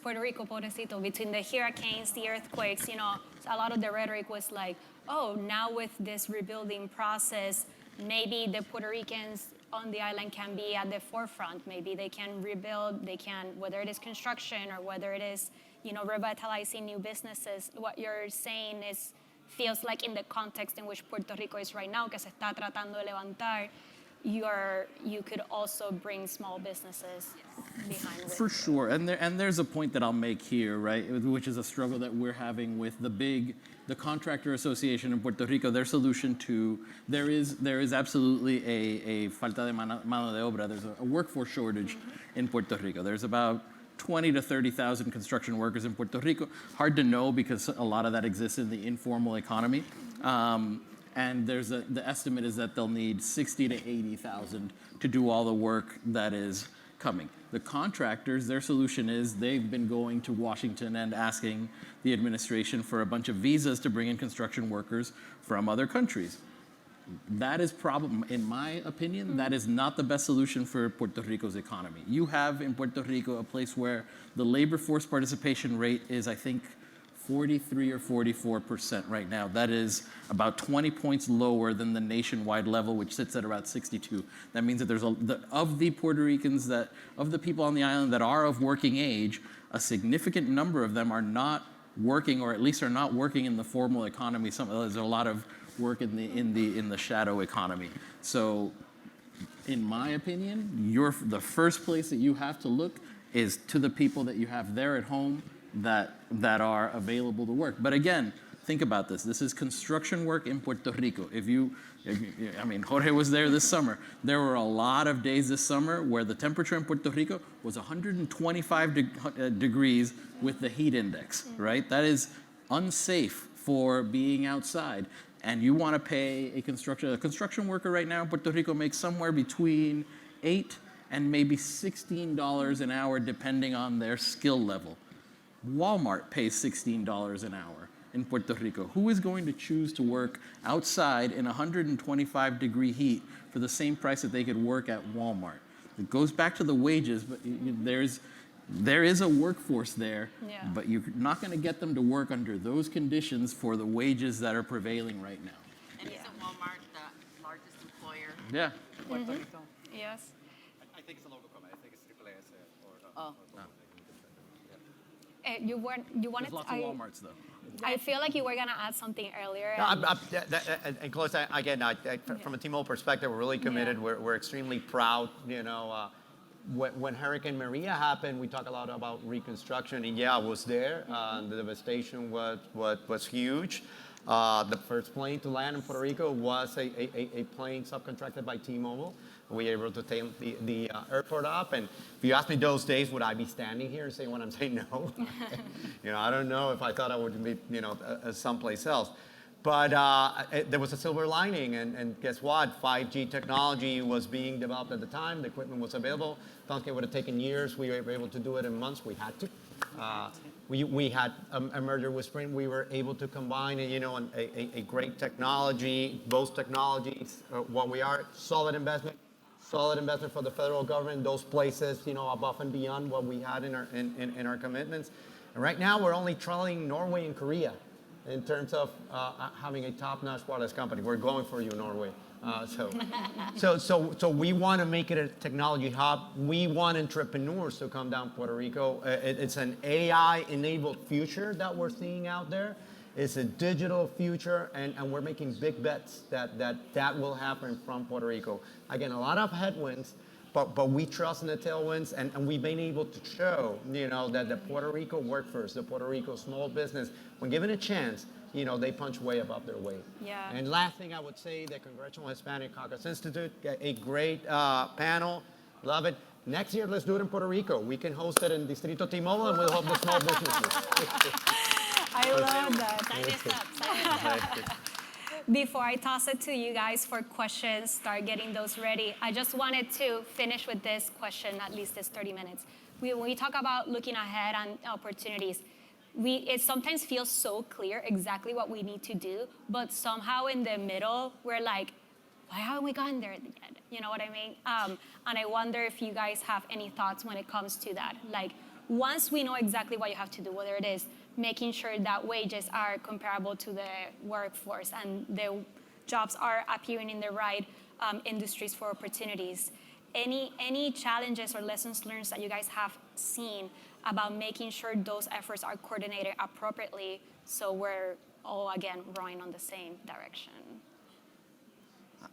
Puerto Rico, pobrecito, between the hurricanes, the earthquakes, you know, a lot of the rhetoric was like, oh, now with this rebuilding process, maybe the Puerto Ricans on the island can be at the forefront. Maybe they can rebuild, whether it is construction or whether it is, you know, revitalizing new businesses. What you're saying feels like in the context in which Puerto Rico is right now, que se está tratando de levantar, you could also bring small businesses behind with For sure, and there's a point that I'll make here, right, which is a struggle that we're having with the Contractor Association in Puerto Rico. Their solution to, there is absolutely a falta de mano de obra. There's a workforce shortage in Puerto Rico. There's about 20 to 30,000 construction workers in Puerto Rico. Hard to know because a lot of that exists in the informal economy. and the estimate is that they'll need 60 to 80,000 to do all the work that is coming. The contractors, their solution is they've been going to Washington and asking the administration for a bunch of visas to bring in construction workers from other countries. That is in my opinion, that is not the best solution for Puerto Rico's economy. You have in Puerto Rico a place where the labor force participation rate is, I think, 43 or 44% right now. That is about 20 points lower than the nationwide level, which sits at about 62. That means that there's of the Puerto Ricans of the people on the island that are of working age, a significant number of them are not working, or at least are not working in the formal economy. There's a lot of work in the shadow economy. So, in my opinion, the first place that you have to look is to the people that you have there at home that are available to work. But again, think about this. This is construction work in Puerto Rico. Jorge was there this summer. There were a lot of days this summer where the temperature in Puerto Rico was 125 degrees with the heat index, right? That is unsafe for being outside. And you want to pay a construction worker right now in Puerto Rico makes somewhere between $8 and maybe $16 an hour, depending on their skill level. Walmart pays $16 an hour in Puerto Rico. Who is going to choose to work outside in 125-degree heat for the same price that they could work at Walmart? It goes back to the wages, but there is a workforce there, but you're not going to get them to work under those conditions for the wages that are prevailing right now. And isn't Walmart the largest employer? Yeah. in Puerto Rico? Yes. I think it's a local company. I think it's AAA Oh. You wanted There's lots of Walmarts, though. I feel like you were going to add something earlier. And close, again, from a T-Mobile perspective, we're really committed. Yeah. We're extremely proud. When Hurricane Maria happened, we talk a lot about reconstruction, and I was there. The devastation was huge. The first plane to land in Puerto Rico was a plane subcontracted by T-Mobile. We were able to take the airport up, and if you ask me those days, would I be standing here and saying what I'm saying? No. I don't know if I thought I would be, someplace else. But there was a silver lining, and guess what? 5G technology was being developed at the time. The equipment was available. It would have taken years. We were able to do it in months. We had to. We had a merger with Sprint. We were able to combine, a great technology. Both technologies, what we are, solid investment for the federal government. Those places, above and beyond what we had in our commitments. And right now, we're only trailing Norway and Korea in terms of having a top-notch wireless company. We're going for you, Norway. So we want to make it a technology hub. We want entrepreneurs to come down Puerto Rico. It's an AI-enabled future that we're seeing out there. It's a digital future, and we're making big bets that will happen from Puerto Rico. Again, a lot of headwinds, but we trust in the tailwinds, and we've been able to show, that the Puerto Rico workforce, the Puerto Rico small business, when given a chance, they punch way above their weight. Yeah. And last thing I would say, the Congressional Hispanic Caucus Institute, a great panel, love it. Next year, let's do it in Puerto Rico. We can host it in Distrito T-Mobile, and we'll help the small businesses. I love that. Sign us up. Before I toss it to you guys for questions, start getting those ready, I just wanted to finish with this question, at least this 30 minutes. When we talk about looking ahead and opportunities, it sometimes feels so clear exactly what we need to do, but somehow in the middle, we're like, why haven't we gotten there yet? You know what I mean? And I wonder if you guys have any thoughts when it comes to that. Like, once we know exactly what you have to do, whether it is making sure that wages are comparable to the workforce and the jobs are appearing in the right industries for opportunities, any challenges or lessons learned that you guys have seen about making sure those efforts are coordinated appropriately so we're all, again, rowing on the same direction?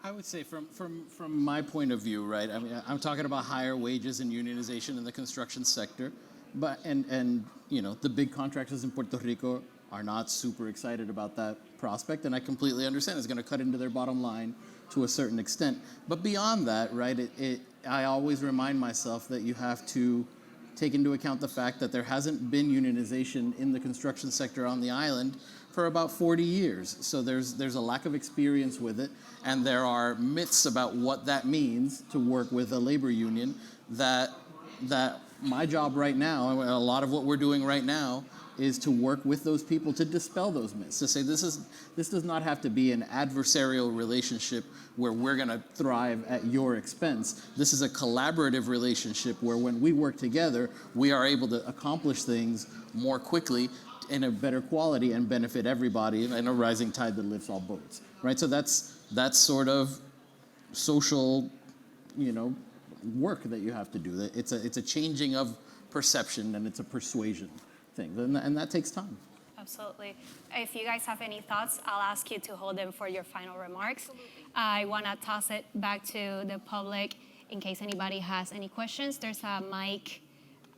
I would say from my point of view, right? I mean, I'm talking about higher wages and unionization in the construction sector, but and the big contractors in Puerto Rico are not super excited about that prospect, and I completely understand it's going to cut into their bottom line to a certain extent. But beyond that, right? I always remind myself that you have to take into account the fact that there hasn't been unionization in the construction sector on the island for about 40 years. So there's a lack of experience with it, and there are myths about what that means to work with a labor union that my job right now, and a lot of what we're doing right now, is to work with those people to dispel those myths, to say this does not have to be an adversarial relationship where we're going to thrive at your expense. This is a collaborative relationship where when we work together, we are able to accomplish things more quickly in a better quality and benefit everybody, and a rising tide that lifts all boats, right? So that's sort of social, work that you have to do. It's a changing of perception, and it's a persuasion thing, and that takes time. Absolutely. If you guys have any thoughts, I'll ask you to hold them for your final remarks. I want to toss it back to the public in case anybody has any questions. There's a mic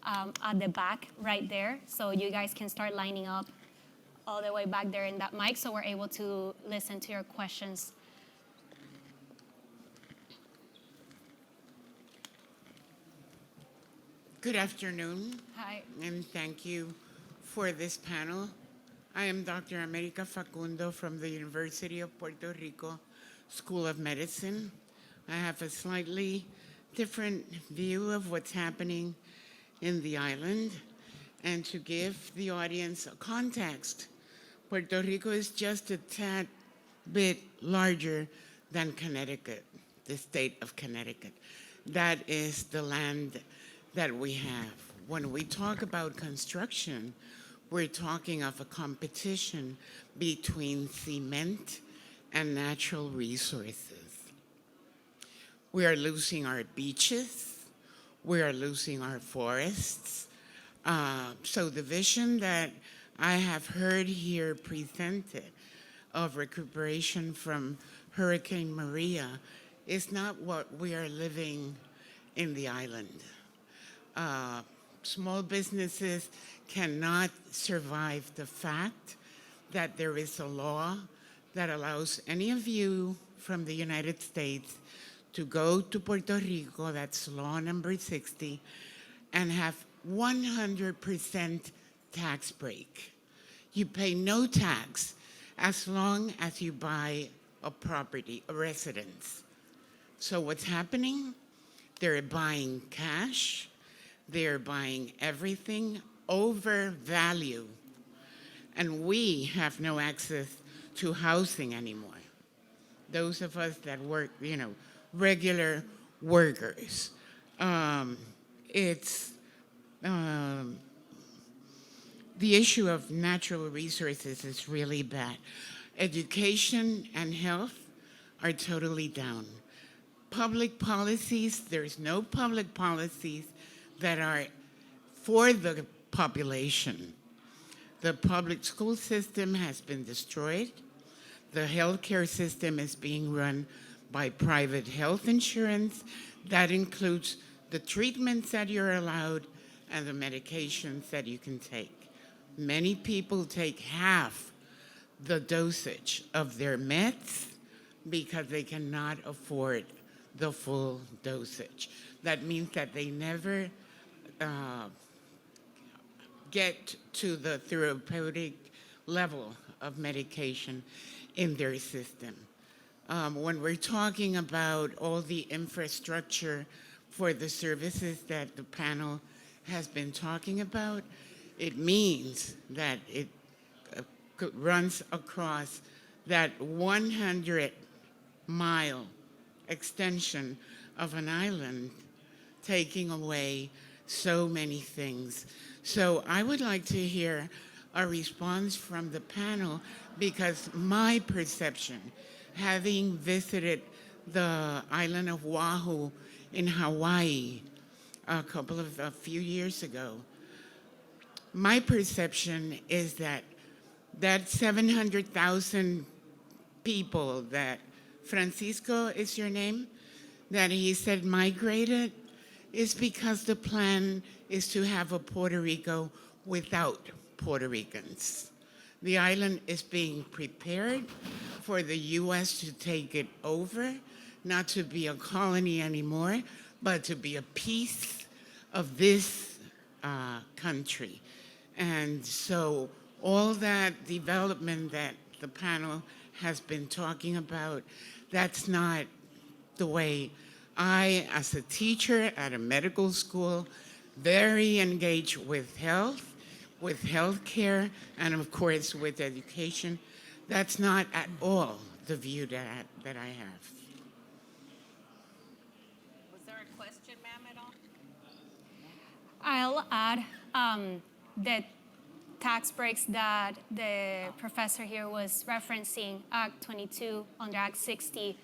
at the back right there, so you guys can start lining up all the way back there in that mic so we're able to listen to your questions. Good afternoon, Hi. and thank you for this panel. I am Dr. America Facundo from the University of Puerto Rico School of Medicine. I have a slightly different view of what's happening in the island, and to give the audience a context, Puerto Rico is just a tad bit larger than Connecticut, the state of Connecticut. That is the land that we have. When we talk about construction, we're talking of a competition between cement and natural resources. We are losing our beaches, we are losing our forests. So the vision that I have heard here presented of recuperation from Hurricane Maria is not what we are living in the island. Small businesses cannot survive the fact that there is a law that allows any of you from the United States to go to Puerto Rico, that's law number 60, and have 100% tax break. You pay no tax as long as you buy a property, a residence. So what's happening? They're buying cash, they're buying everything over value, and we have no access to housing anymore. Those of us that work, regular workers. It's the issue of natural resources is really bad. Education and health are totally down. Public policies, there's no public policies that are for the population. The public school system has been destroyed. The healthcare system is being run by private health insurance. That includes the treatments that you're allowed and the medications that you can take. Many people take half the dosage of their meds because they cannot afford the full dosage. That means that they never get to the therapeutic level of medication in their system. When we're talking about all the infrastructure for the services that the panel has been talking about, it means that it runs across that 100-mile extension of an island, taking away so many things. So I would like to hear a response from the panel, because my perception, having visited the island of Oahu in Hawaii a few years ago, my perception is that 700,000 people that Francisco is your name, that he said migrated, is because the plan is to have a Puerto Rico without Puerto Ricans. The island is being prepared for the U.S. to take it over, not to be a colony anymore, but to be a piece of this country. And so all that development that the panel has been talking about, that's not the way I, as a teacher at a medical school, very engaged with healthcare, and of course with education. That's not at all the view that I have. Was there a question, ma'am, at all? I'll add that tax breaks that the professor here was referencing, Act 22 under Act 60.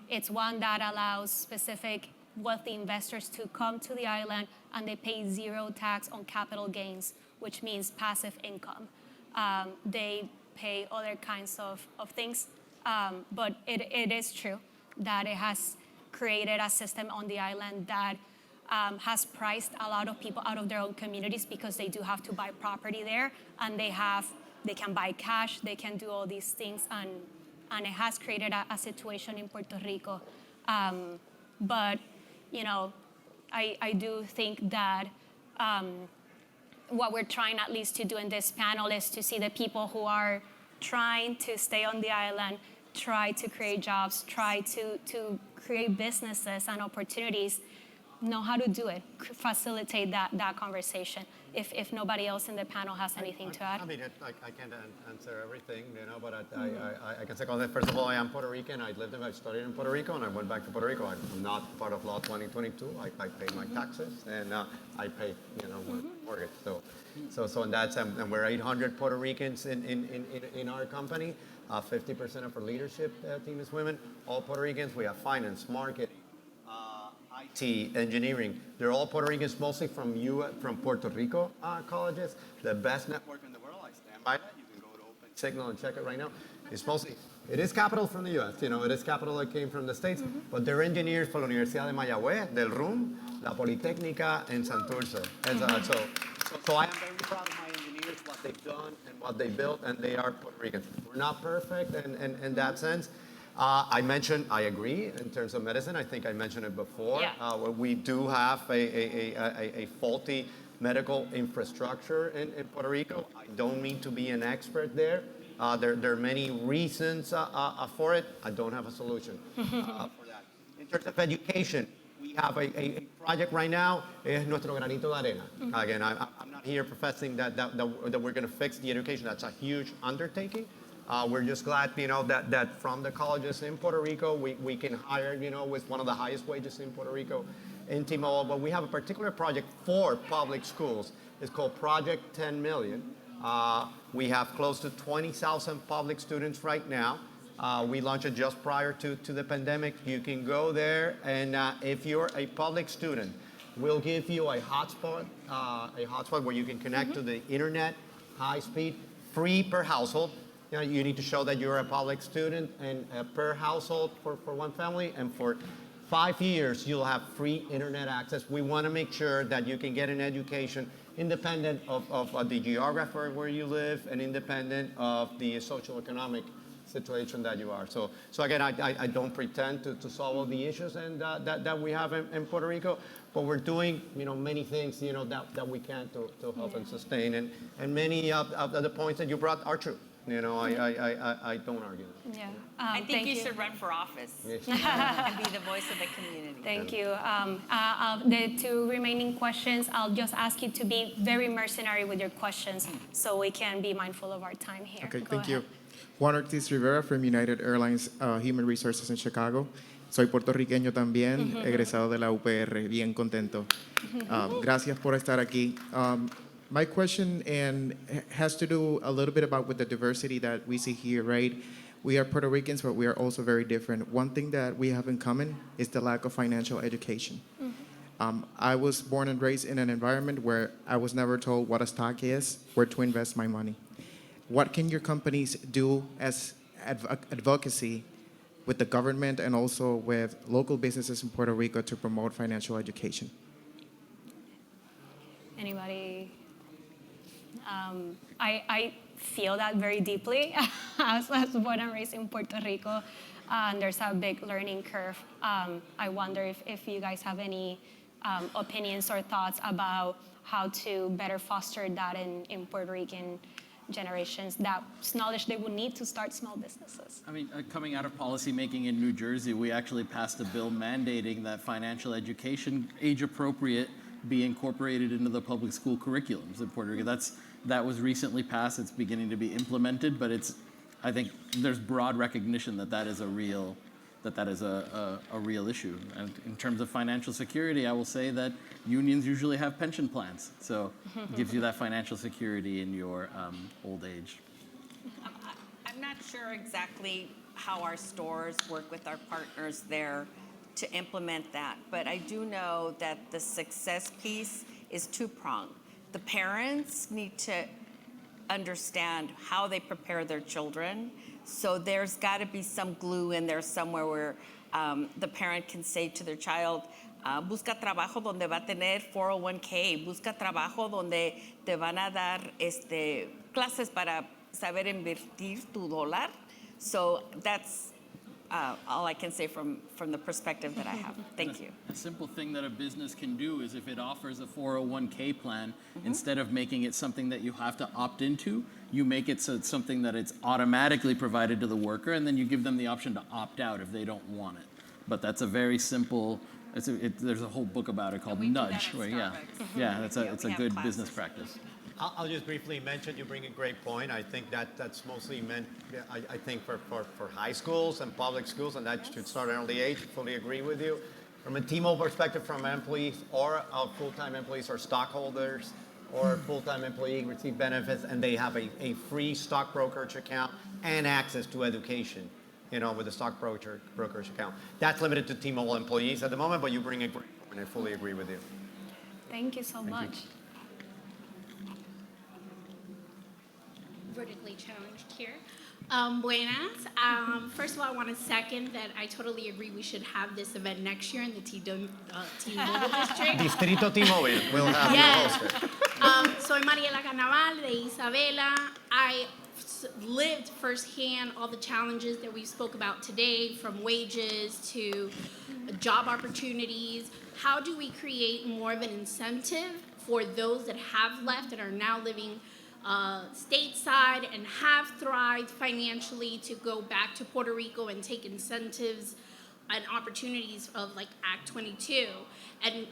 It's one that allows specific wealthy investors to come to the island and they pay zero tax on capital gains, which means passive income. They pay other kinds of things, but it is true that it has created a system on the island that has priced a lot of people out of their own communities because they do have to buy property there, and they can buy cash, they can do all these things, and it has created a situation in Puerto Rico. But I do think that what we're trying at least to do in this panel is to see the people who are trying to stay on the island, try to create jobs, try to create businesses and opportunities, know how to do it, facilitate that conversation. If nobody else in the panel has anything to add. I mean, I can't answer everything, but I can say, first of all, I am Puerto Rican. I studied in Puerto Rico, and I went back to Puerto Rico. I'm not part of Law 2022. I pay my taxes, and I pay, my mortgage. So in that sense, and we're 800 Puerto Ricans in our company. 50% of our leadership team is women. All Puerto Ricans. We have finance, marketing, IT, engineering. They're all Puerto Ricans, mostly from Puerto Rico colleges. The best network in the world. I stand by that. You can go to Open Signal and check it right now. It is capital from the U.S. It is capital that came from the States, but they're engineers for la Universidad de Mayagüez, del RUM, la Politécnica, and Santurce. And so I am very proud of my engineers, what they've done and what they built, and they are Puerto Ricans. We're not perfect in that sense. I agree in terms of medicine. I think I mentioned it before. Yeah. We do have a faulty medical infrastructure in Puerto Rico. I don't mean to be an expert there. There are many reasons for it. I don't have a solution for that. In terms of education, we have a project right now. Es nuestro granito de arena. Again, I'm not here professing that we're going to fix the education. That's a huge undertaking. We're just glad, that from the colleges in Puerto Rico, we can hire, with one of the highest wages in Puerto Rico in T-Mobile. But we have a particular project for public schools. It's called Project 10 Million. We have close to 20,000 public students right now. We launched it just prior to the pandemic. You can go there, and if you're a public student, we'll give you a hotspot where you can connect to the internet, high speed, free per household. You need to show that you're a public student, and per household for one family, and for 5 years you'll have free internet access. We want to make sure that you can get an education independent of the geography where you live and independent of the social-economic situation that you are. So again, I don't pretend to solve all the issues and that we have in Puerto Rico, but we're doing many things that we can to help and sustain, and many of the points that you brought are true. I don't argue that. Yeah. I think thank you should run for office Yes. and be the voice of the community. Thank you. The two remaining questions, I'll just ask you to be very mercenary with your questions so we can be mindful of our time here. Okay, Go thank ahead. you. Juan Ortiz Rivera from United Airlines Human Resources in Chicago. Soy puertorriqueño también, egresado de la UPR, bien contento. Gracias por estar aquí. My question has to do a little bit about with the diversity that we see here, right? We are Puerto Ricans, but we are also very different. One thing that we have in common is the lack of financial education. I was born and raised in an environment where I was never told what a stock is, where to invest my money. What can your companies do as advocacy with the government and also with local businesses in Puerto Rico to promote financial education? Anybody? I feel that very deeply. I was born and raised in Puerto Rico, and there's a big learning curve. I wonder if you guys have any opinions or thoughts about how to better foster that in Puerto Rican generations, that's knowledge they would need to start small businesses. I mean, coming out of policymaking in New Jersey, we actually passed a bill mandating that financial education, age appropriate, be incorporated into the public school curriculums in Puerto Rico. That was recently passed. It's beginning to be implemented, but I think there's broad recognition that is a real issue. And in terms of financial security, I will say that unions usually have pension plans, so it gives you that financial security in your old age. I'm not sure exactly how our stores work with our partners there to implement that, but I do know that the success piece is two-pronged. The parents need to understand how they prepare their children, so there's got to be some glue in there somewhere where the parent can say to their child, busca trabajo donde va a tener 401k, busca trabajo donde te van a dar clases para saber invertir tu dólar. So that's all I can say from the perspective that I have. Thank you. A simple thing that a business can do is if it offers a 401k plan, instead of making it something that you have to opt into, you make it so it's something that it's automatically provided to the worker, and then you give them the option to opt out if they don't want it. But that's a very simple, there's a whole book about it called Nudge. It's a good business practice. I'll just briefly mention, you bring a great point. I think that's mostly meant, I think, for high schools and public schools, and that should start at an early age. Fully agree with you. From a T-Mobile perspective, from employees or full-time employees or stockholders or full-time employee receive benefits, and they have a free stock brokerage account and access to education, with a stock brokerage account. That's limited to T-Mobile employees at the moment, but you bring a great point, and I fully agree with you. Thank you so much. Vertically challenged here. Buenas. First of all, I want to second that I totally agree we should have this event next year in the T-Mobile district. Distrito T-Mobile will have Yes. the host. Soy Mariela Carnaval de Isabela. I lived firsthand all the challenges that we spoke about today, from wages to job opportunities. How do we create more of an incentive for those that have left and are now living stateside and have thrived financially to go back to Puerto Rico and take incentives and opportunities of like Act 22 and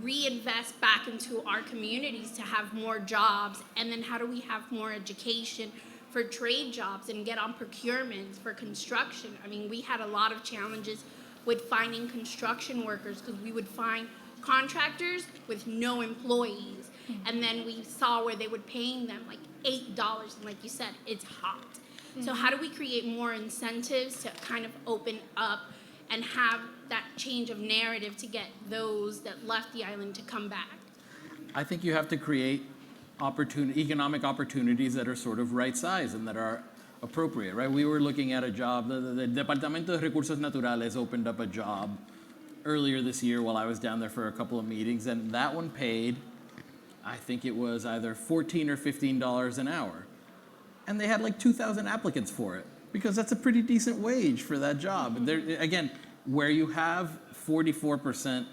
reinvest back into our communities to have more jobs? And then how do we have more education for trade jobs and get on procurements for construction? I mean, we had a lot of challenges with finding construction workers because we would find contractors with no employees. And then we saw where they were paying them like $8, and like you said, it's hot. So how do we create more incentives to kind of open up and have that change of narrative to get those that left the island to come back? I think you have to create economic opportunities that are sort of right size and that are appropriate, right? We were looking at a job, the Departamento de Recursos Naturales opened up a job earlier this year while I was down there for a couple of meetings, and that one paid, I think it was either $14 or $15 an hour. And they had like 2,000 applicants for it because that's a pretty decent wage for that job. And there, again, where you have 44%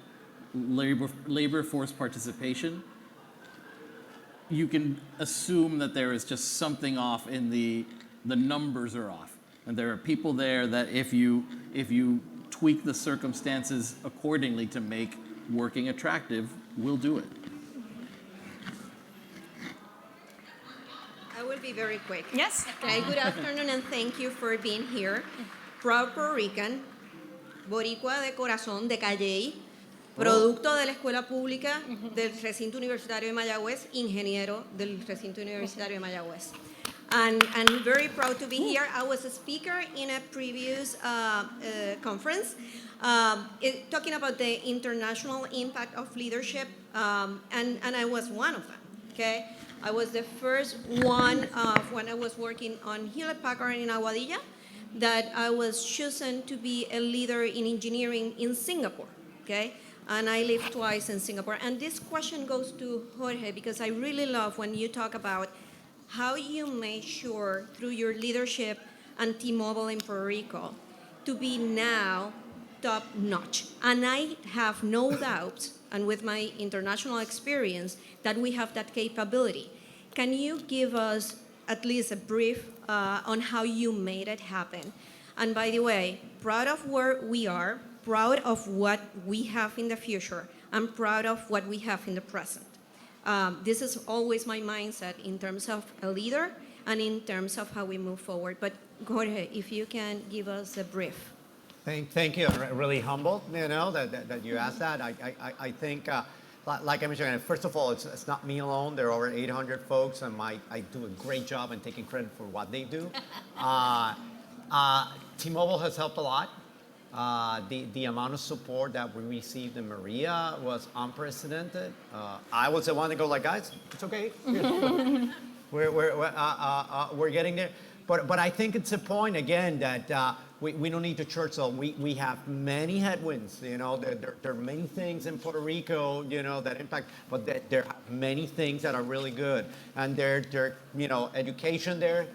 labor force participation, you can assume that there is just something off in the numbers are off. And there are people there that if you tweak the circumstances accordingly to make working attractive, will do it. I will be very quick. Yes. Okay, good afternoon and thank you for being here. Proud Puerto Rican, boricua de corazón, de Calley, producto de la escuela pública del recinto universitario de Mayagüez, ingeniero del recinto universitario de Mayagüez. And I'm very proud to be here. I was a speaker in a previous conference talking about the international impact of leadership, and I was one of them, okay? I was the first one when I was working on Hewlett Packard in Aguadilla that I was chosen to be a leader in engineering in Singapore, okay? And I lived twice in Singapore. And this question goes to Jorge because I really love when you talk about how you make sure through your leadership and T-Mobile in Puerto Rico to be now top notch. And I have no doubts, and with my international experience that we have that capability. Can you give us at least a brief on how you made it happen? And by the way, proud of where we are, proud of what we have in the future, and proud of what we have in the present. This is always my mindset in terms of a leader and in terms of how we move forward. But Jorge, if you can give us a brief. Thank you. I'm really humbled, that you asked that. I think, like I mentioned, first of all, it's not me alone. There are over 800 folks, and I do a great job in taking credit for what they do. T-Mobile has helped a lot. The amount of support that we received in Maria was unprecedented. I was the one to go like, guys, it's okay. We're getting there. But I think it's a point, again, that we don't need to church. We have many headwinds. There are many things in Puerto Rico, that impact, but there are many things that are really good. And education there,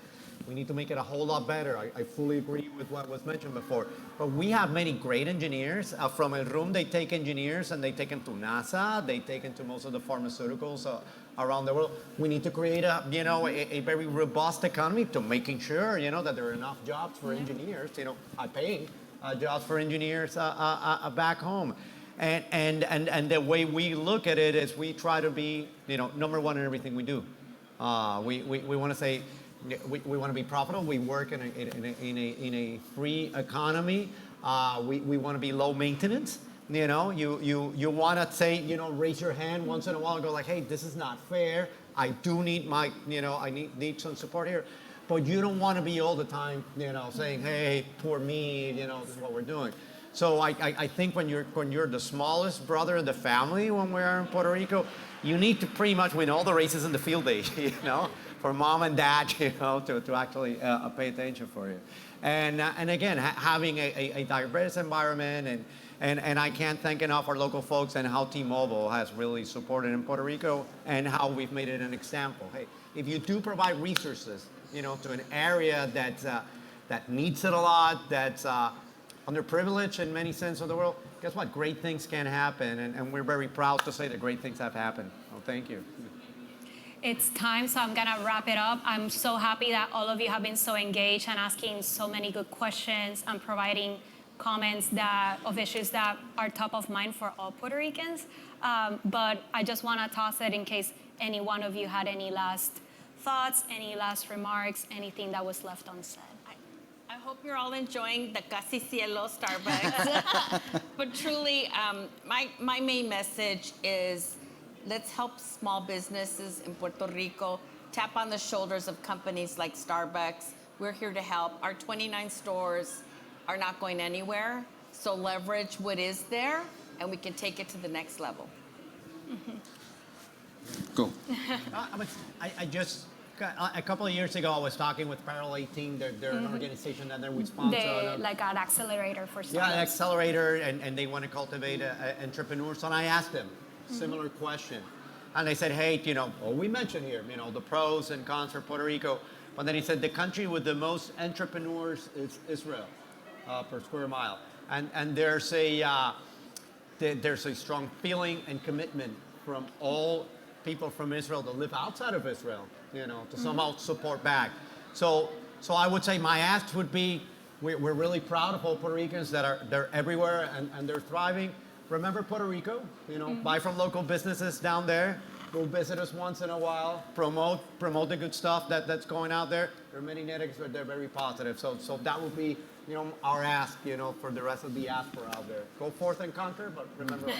we need to make it a whole lot better. I fully agree with what was mentioned before. But we have many great engineers. From El Room, they take engineers and they take them to NASA. They take them to most of the pharmaceuticals around the world. We need to create a very robust economy to making sure, that there are enough jobs for engineers, I pay jobs for engineers back home. And the way we look at it is we try to be, number one in everything we do. We want to say, we want to be profitable. We work in a free economy. We want to be low maintenance. You want to say, raise your hand once in a while and go like, hey, this is not fair. I do need I need some support here. But you don't want to be all the time, saying, hey, poor me, this is what we're doing. So I think when you're the smallest brother in the family when we're in Puerto Rico, you need to pretty much win all the races in the field day, for mom and dad, to actually pay attention for you. And again, having a diverse environment, and I can't thank enough our local folks and how T-Mobile has really supported in Puerto Rico and how we've made it an example. Hey, if you do provide resources, to an area that needs it a lot, that's underprivileged in many sense of the world, guess what? Great things can happen, and we're very proud to say that great things have happened. Well, thank you. It's time, so I'm gonna wrap it up. I'm so happy that all of you have been so engaged and asking so many good questions and providing comments of issues that are top of mind for all Puerto Ricans. But I just wanna toss it in case any one of you had any last thoughts, any last remarks, anything that was left unsaid. I hope you're all enjoying the Casi Cielo Starbucks. But truly, my main message is, let's help small businesses in Puerto Rico, tap on the shoulders of companies like Starbucks. We're here to help. Our 29 stores are not going anywhere, so leverage what is there, and we can take it to the next level. Go. A couple of years ago, I was talking with Parallel 18. They're an organization that we sponsor. Like an accelerator for startups. Yeah, an accelerator, and they want to cultivate entrepreneurs. And I asked them similar question. And they said, hey, we mentioned here, the pros and cons for Puerto Rico. But then he said the country with the most entrepreneurs is Israel per square mile. And there's a strong feeling and commitment from all people from Israel that live outside of Israel, to somehow support back. So I would say my ask would be, we're really proud of all Puerto Ricans they're everywhere and they're thriving. Remember Puerto Rico, buy from local businesses down there. Go visit us once in a while. Promote the good stuff that's going out there. There are many negatives, but they're very positive. So that would be, our ask, for the rest of the diaspora out there. Go forth and conquer, but remember us.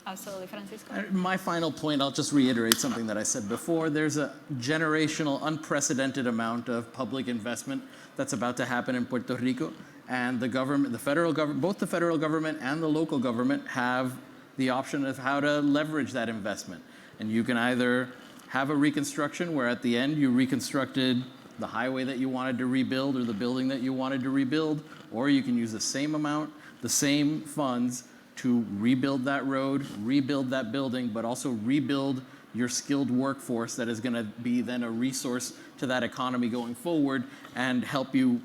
Absolutely, Francisco. My final point, I'll just reiterate something that I said before. There's a generational, unprecedented amount of public investment that's about to happen in Puerto Rico. And the government, the federal government, both the federal government and the local government have the option of how to leverage that investment. And you can either have a reconstruction where at the end you reconstructed the highway that you wanted to rebuild or the building that you wanted to rebuild, or you can use the same amount, the same funds to rebuild that road, rebuild that building, but also rebuild your skilled workforce that is going to be then a resource to that economy going forward and help you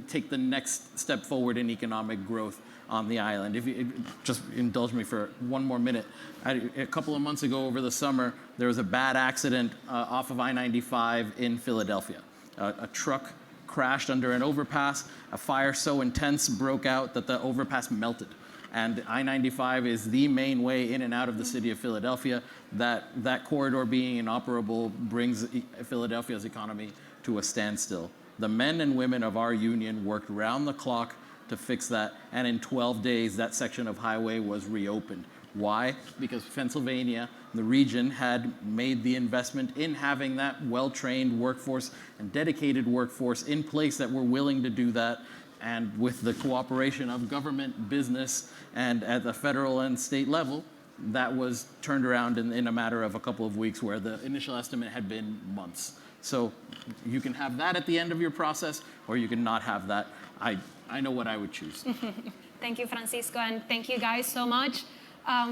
take the next step forward in economic growth on the island. If you just indulge me for one more minute. A couple of months ago over the summer, there was a bad accident off of I-95 in Philadelphia. A truck crashed under an overpass. A fire so intense broke out that the overpass melted. And I-95 is the main way in and out of the city of Philadelphia. That corridor being inoperable brings Philadelphia's economy to a standstill. The men and women of our union worked round the clock to fix that, and in 12 days, that section of highway was reopened. Why? Because Pennsylvania, the region, had made the investment in having that well-trained workforce and dedicated workforce in place that were willing to do that. And with the cooperation of government, business, and at the federal and state level, that was turned around in a matter of a couple of weeks, where the initial estimate had been months. So you can have that at the end of your process, or you can not have that. I know what I would choose. Thank you, Francisco, and thank you guys so much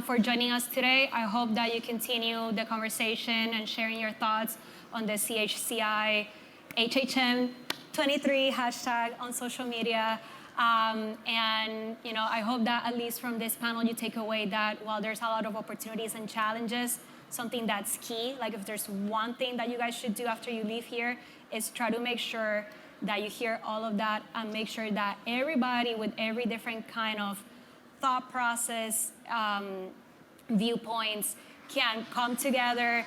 for joining us today. I hope that you continue the conversation and sharing your thoughts on the CHCI HHM23 hashtag on social media. And I hope that at least from this panel you take away that while there's a lot of opportunities and challenges, something that's key, like if there's one thing that you guys should do after you leave here, is try to make sure that you hear all of that and make sure that everybody with every different kind of thought process, viewpoints can come together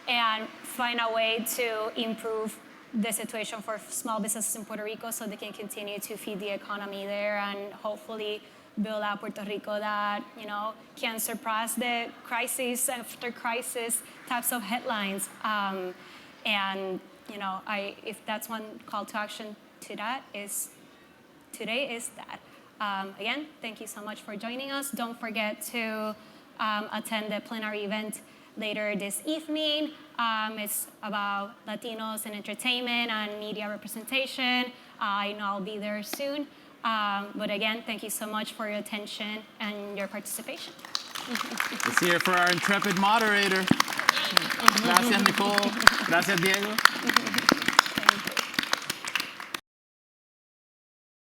and find a way to improve the situation for small businesses in Puerto Rico so they can continue to feed the economy there and hopefully build a Puerto Rico that, can surpass the crisis after crisis types of headlines. If that's one call to action to that today is that. Again, thank you so much for joining us. Don't forget to attend the plenary event later this evening. It's about Latinos in entertainment and media representation. I know I'll be there soon. But again, thank you so much for your attention and your participation. Let's hear it for our intrepid moderator. Gracias, Nicole. Gracias, Diego.